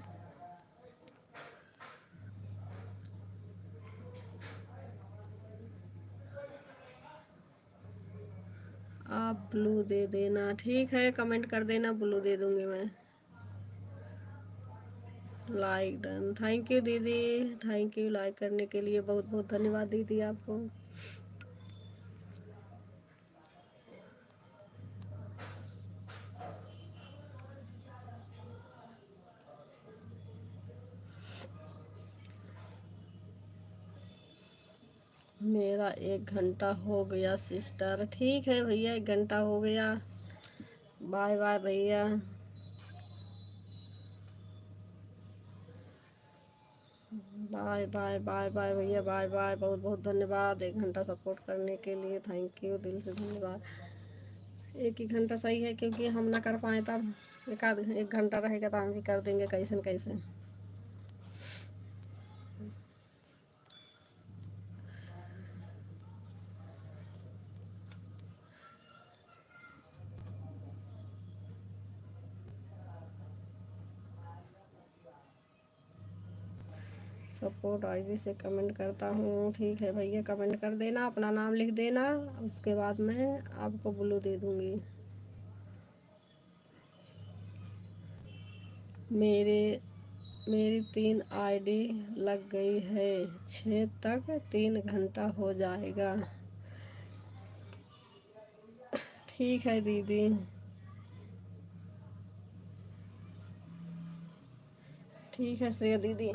आप ब्लू दे देना, ठीक है, कमेंट कर देना, ब्लू दे दूंगी मैं। लाइक डन, थैंक यू दीदी, थैंक यू लाइक करने के लिए, बहुत बहुत धन्यवाद दीदी आपको। मेरा 1 घंटा हो गया सिस्टर, ठीक है भैया, 1 घंटा हो गया। बाय बाय भैया। बाय बाय बाय बाय भैया, बाय बाय, बहुत बहुत धन्यवाद 1 घंटा सपोर्ट करने के लिए, थैंक यू, दिल से धन्यवाद। 1 ही घंटा सही है, क्योंकि हम ना कर पाए तब 1 घंटा रहेगा तो हम भी कर देंगे कैसे न कैसे। सपोर्ट आईडी से कमेंट करता हूँ, ठीक है भैया, कमेंट कर देना, अपना नाम लिख देना, उसके बाद मैं आपको ब्लू दे दूँगी। मेरे मेरी 3 आईडी लग गई है, 6 तक 3 घंटा हो जाएगा। ठीक है दीदी। ठीक है श्रेया दीदी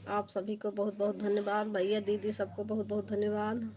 आप सभी को बहुत बहुत धन्यवाद, भैया दीदी सबको बहुत बहुत धन्यवाद।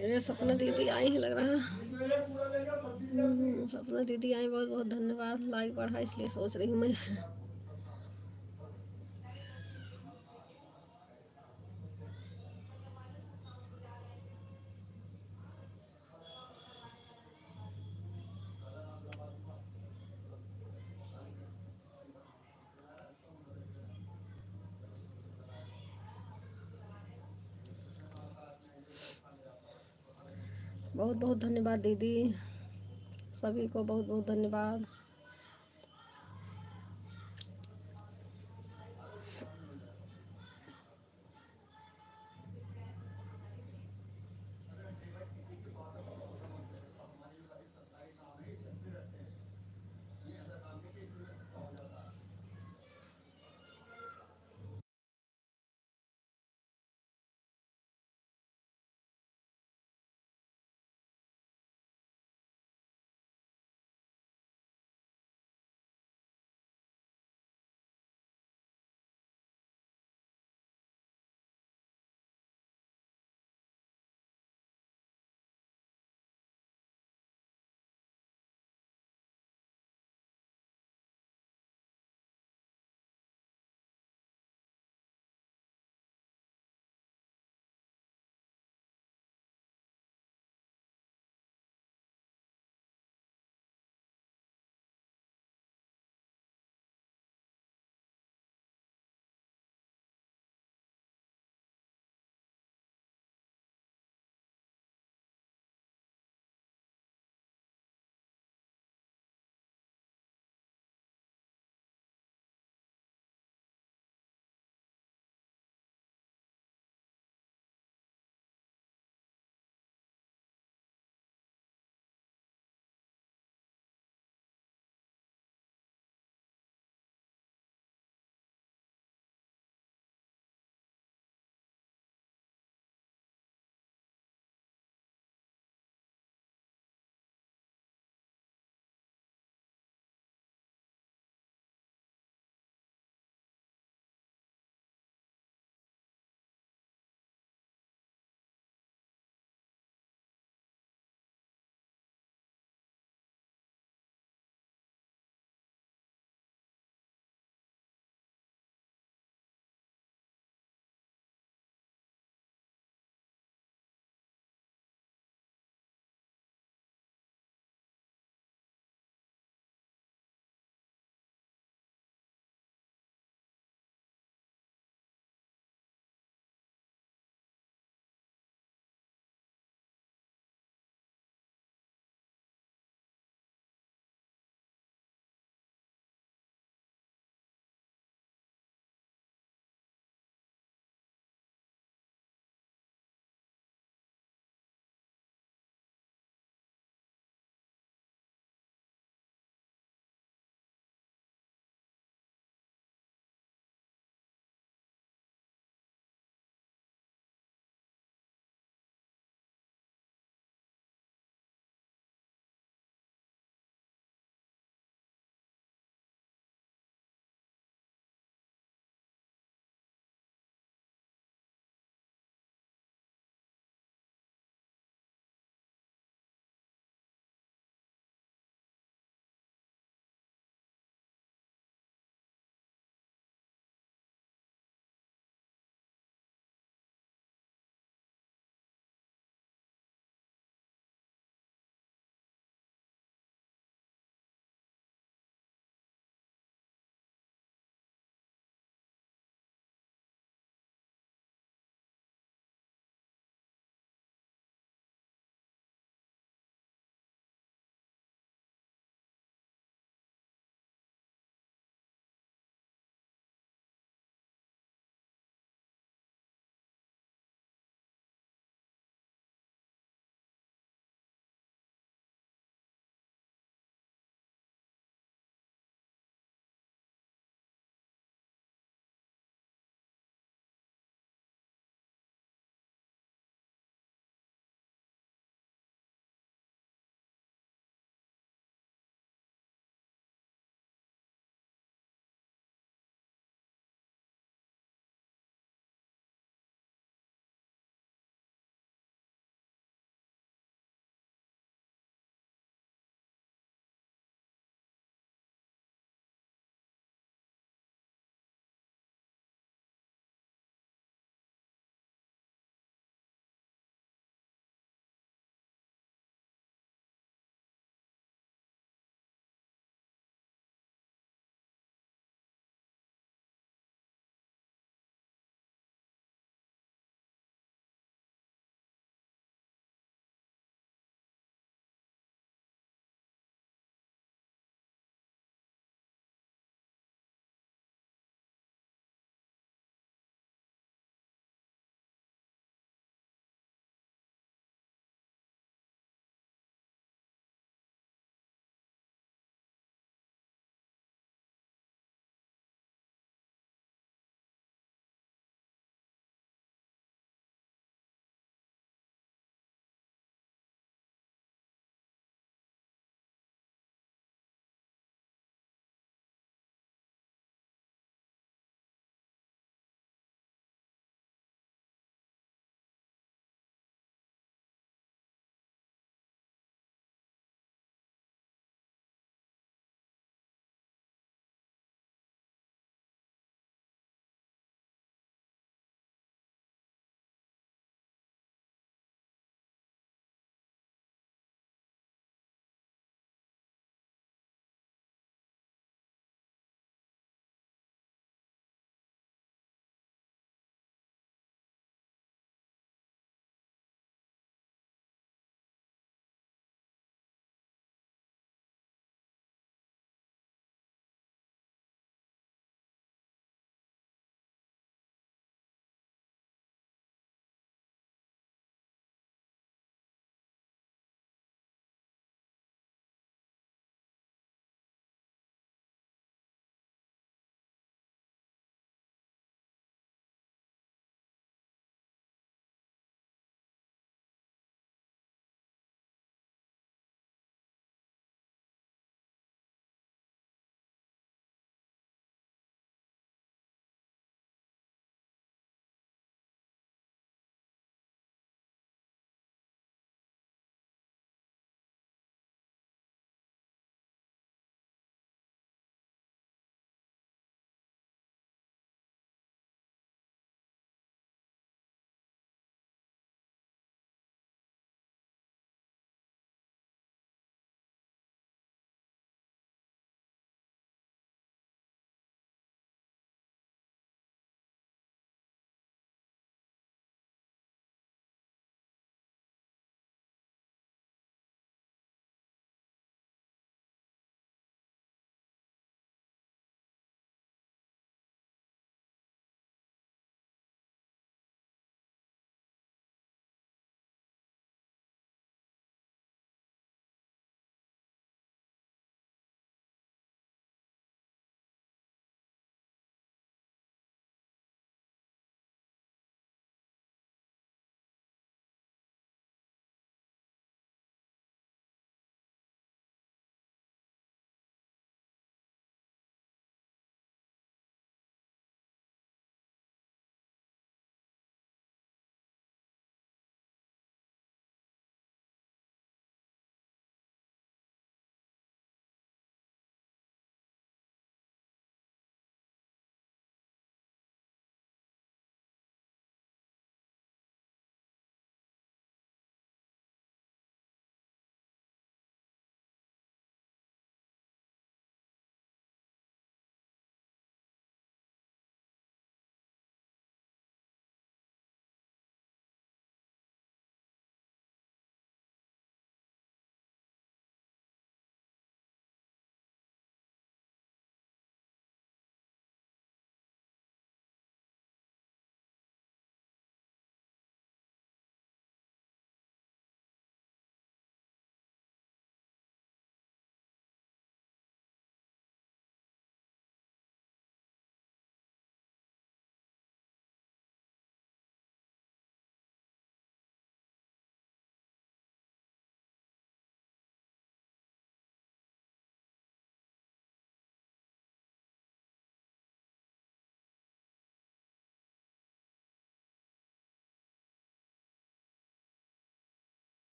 ये सपना दीदी आई है लग रहा है। सपना दीदी आई, बहुत बहुत धन्यवाद। लाइक बढ़ा इसलिए सोच रही हूँ मैं। बहुत बहुत धन्यवाद दीदी, सभी को बहुत बहुत धन्यवाद।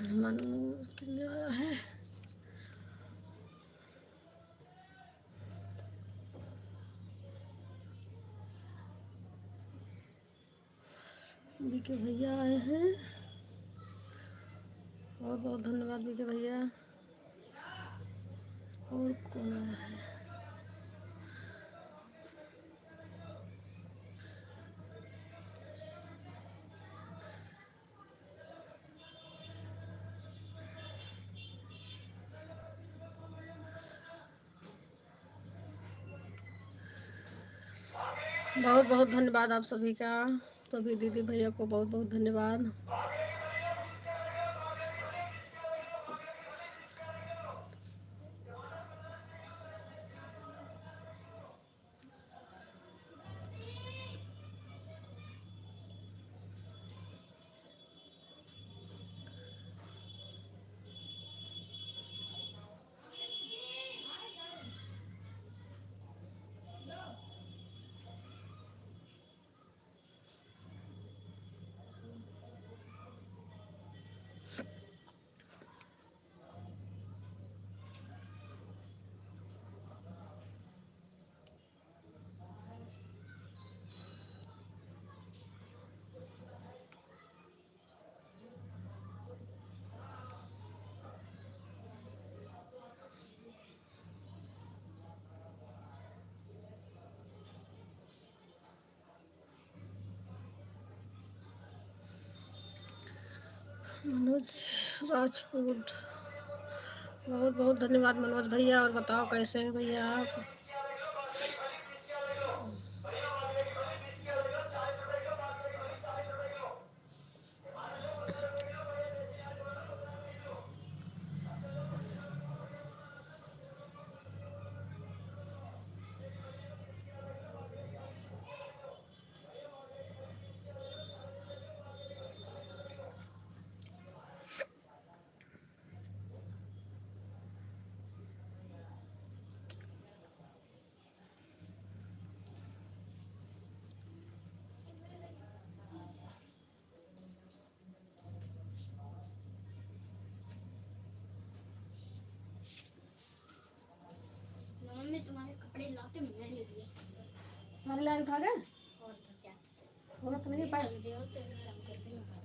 मन कितने आया है। बीके भैया आए हैं, बहुत बहुत धन्यवाद बीके भैया। और कौन आया है? बहुत बहुत धन्यवाद आप सभी का, सभी दीदी भैया को बहुत बहुत धन्यवाद। मनोज राजपूत, बहुत बहुत धन्यवाद मनोज भैया। और बताओ कैसे हैं भैया आप? मम्मी तुम्हारे कपड़े लाके मैंने ले लिए। तुम्हारे लाइन उठा गए और तो क्या, और तो नहीं पाए। दे हो तो आराम करके लगा।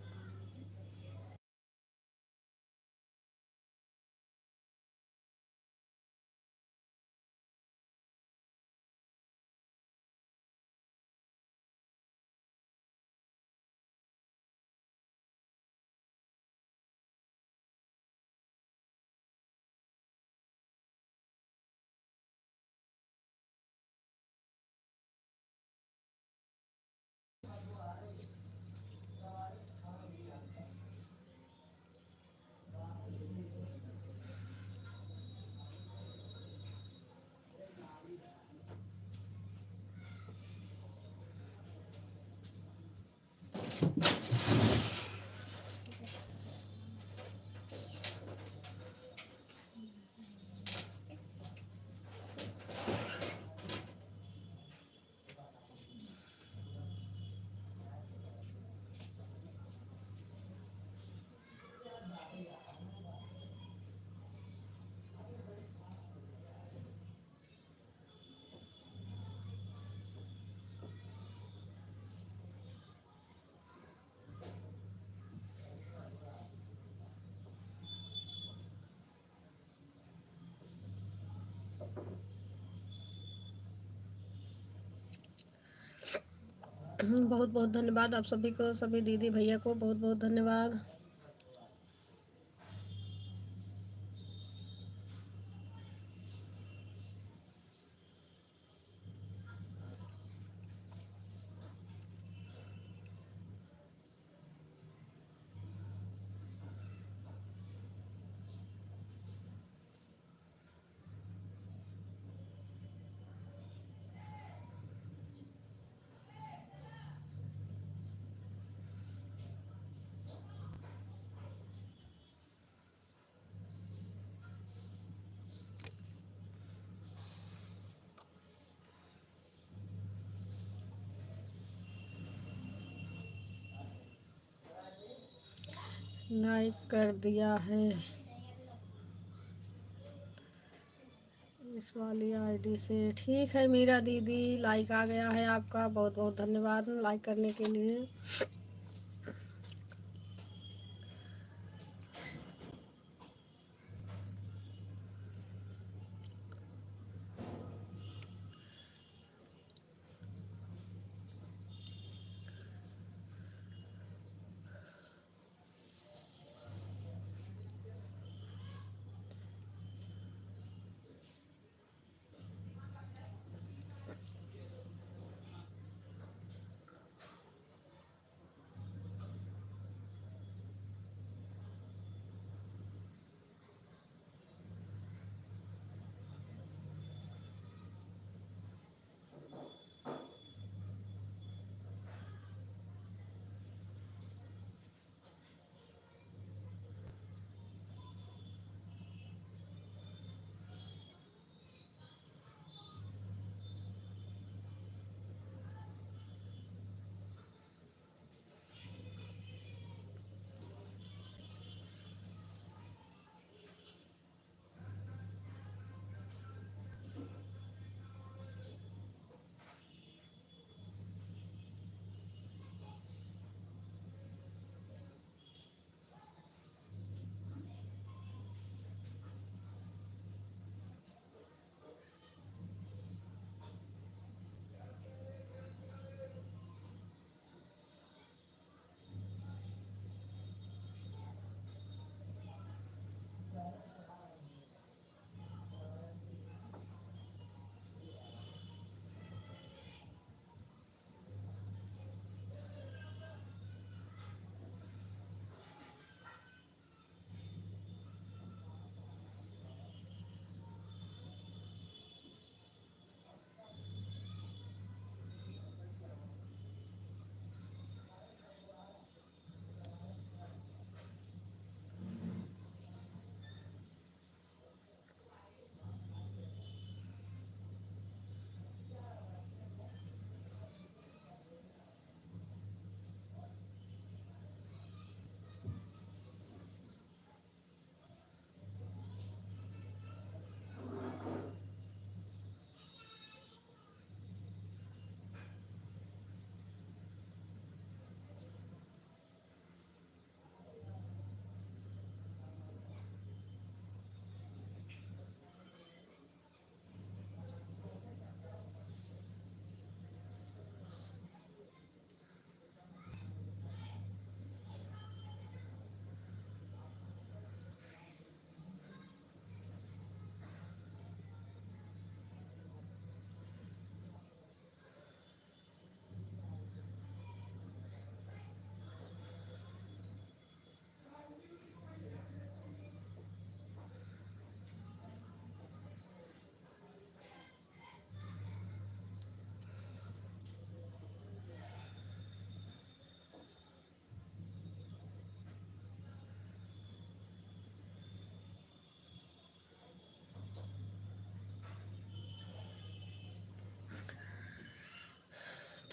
बहुत बहुत धन्यवाद आप सभी को, सभी दीदी भैया को बहुत बहुत धन्यवाद। लाइक कर दिया है इस वाली आईडी से। ठीक है मीरा दीदी, लाइक आ गया है आपका, बहुत बहुत धन्यवाद लाइक करने के लिए।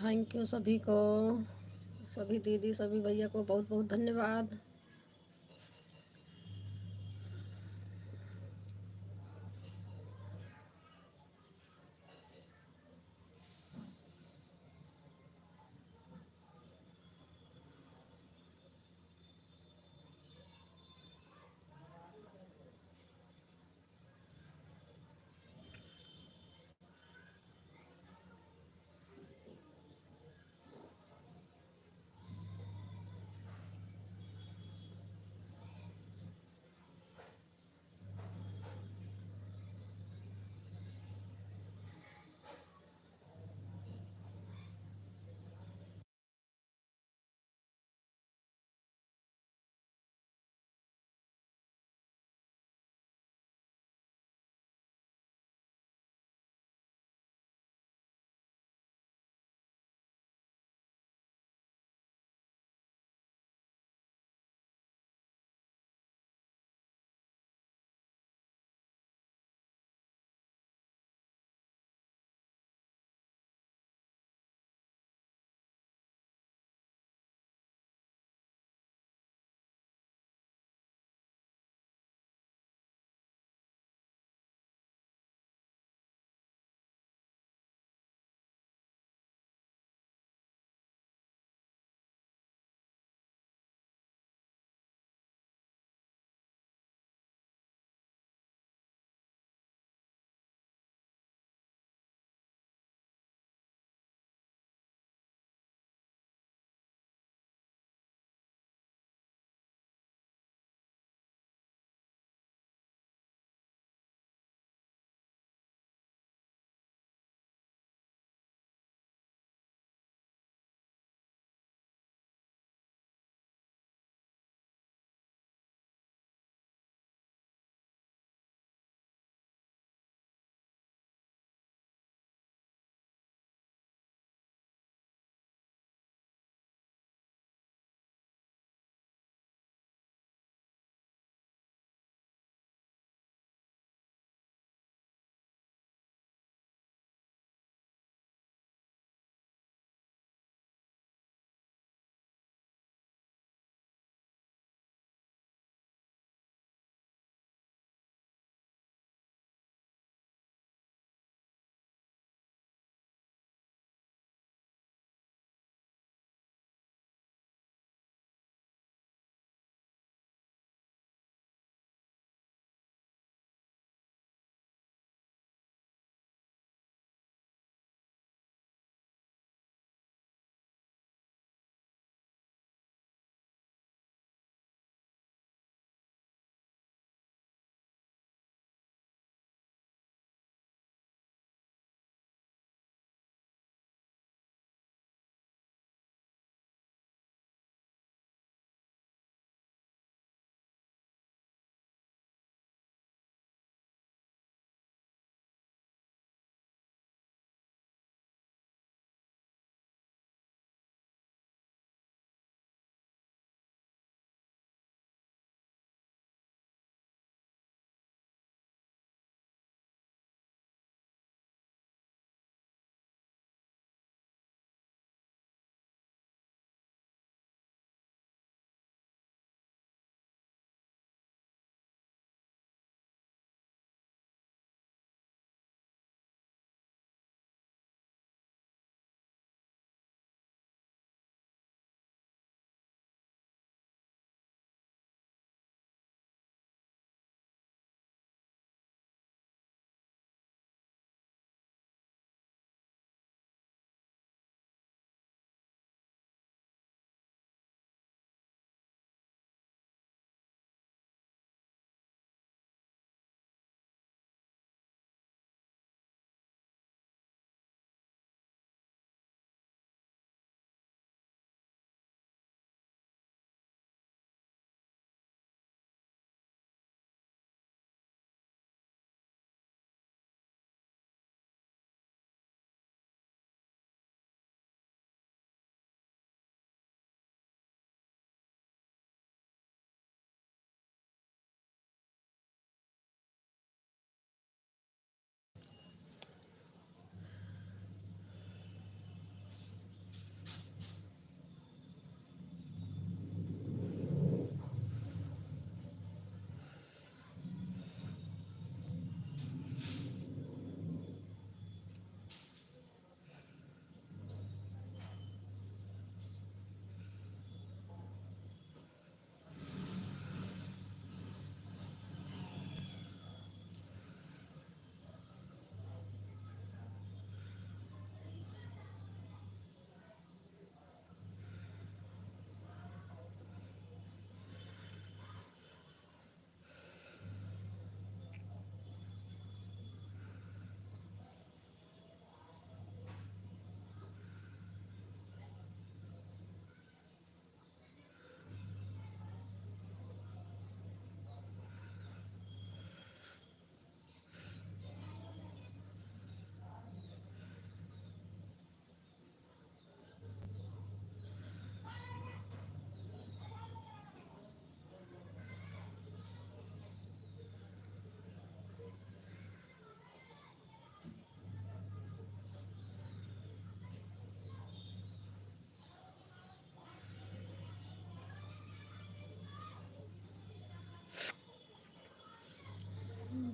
थैंक यू सभी को, सभी दीदी सभी भैया को बहुत बहुत धन्यवाद।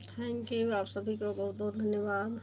थैंक यू, आप सभी को बहुत बहुत धन्यवाद।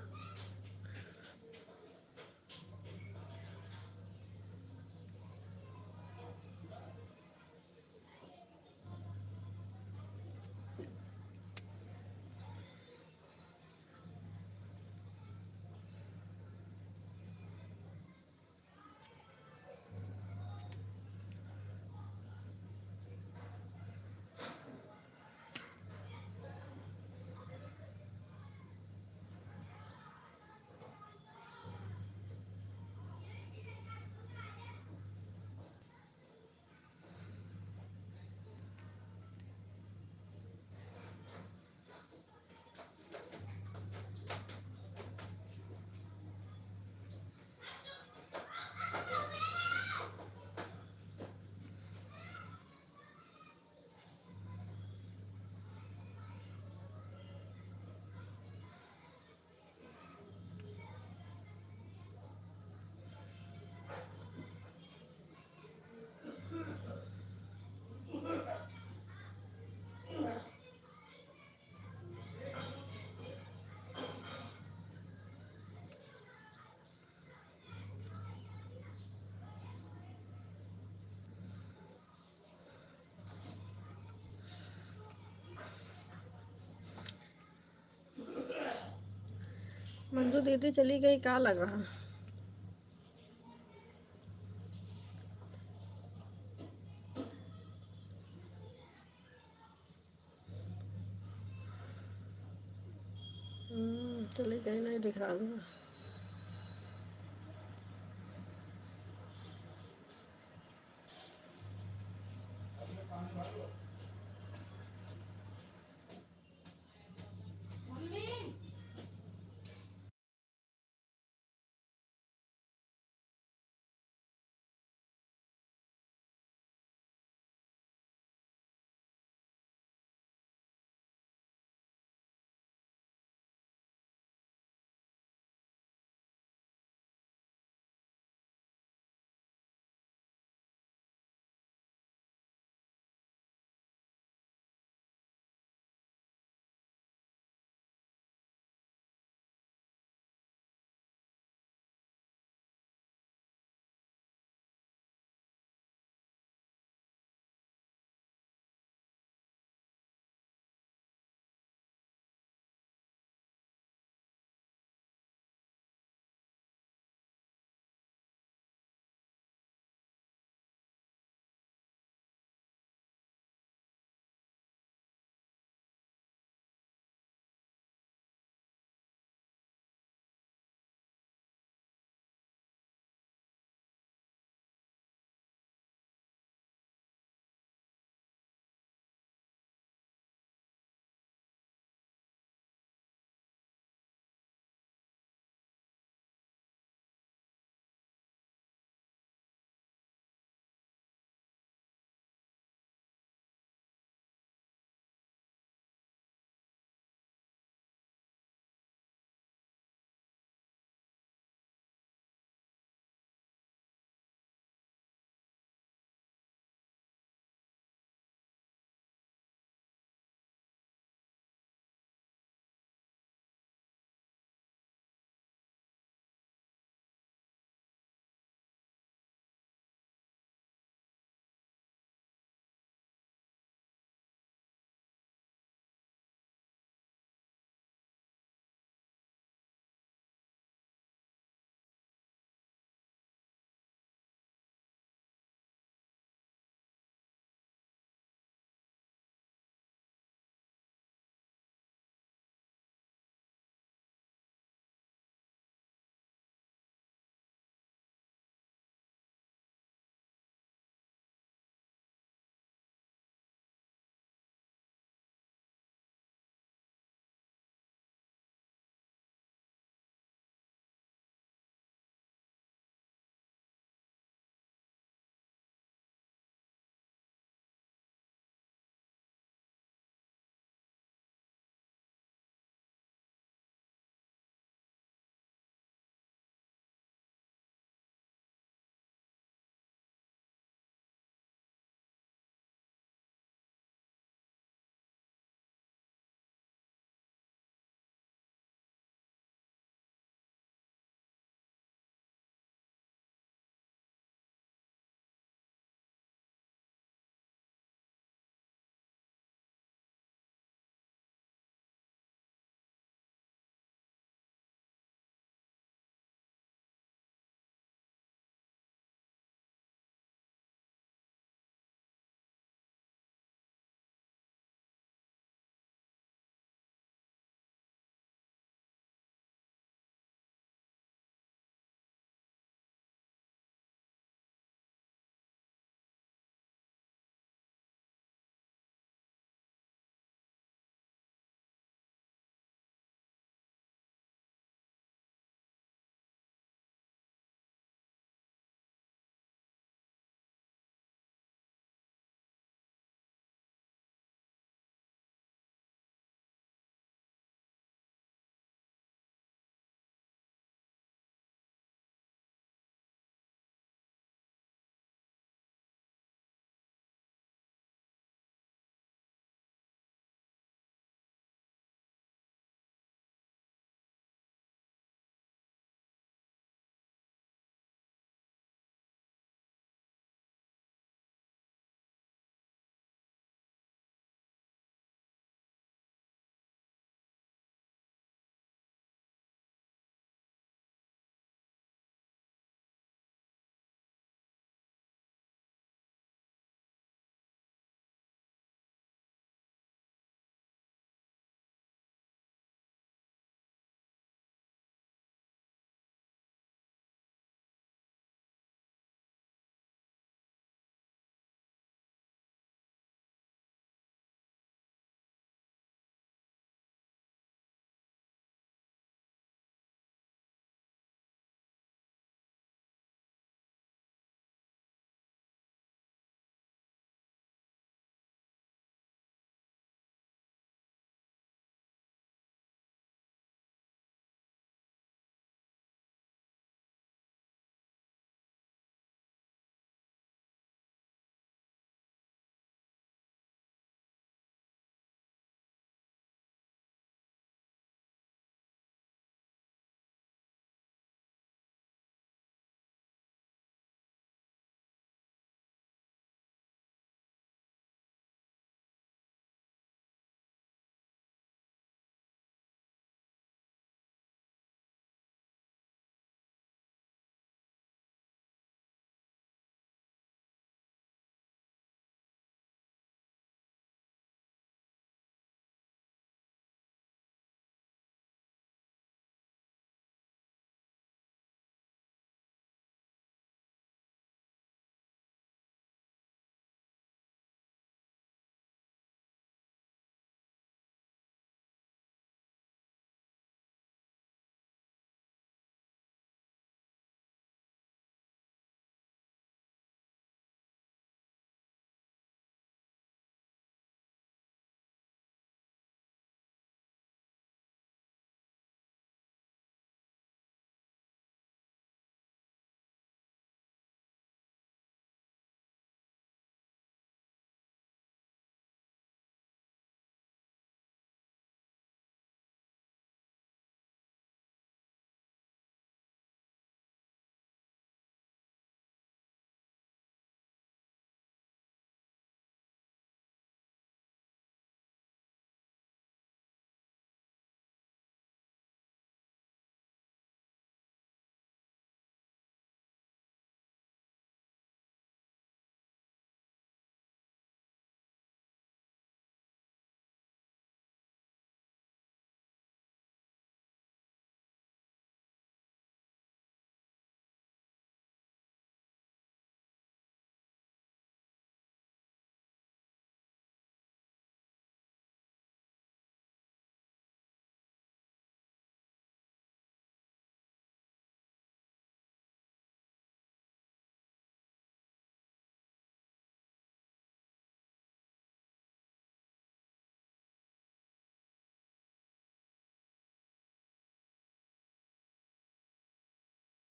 मंजू दीदी चली गई, क्या लग रहा? चली गई, नहीं दिखा दूँगा।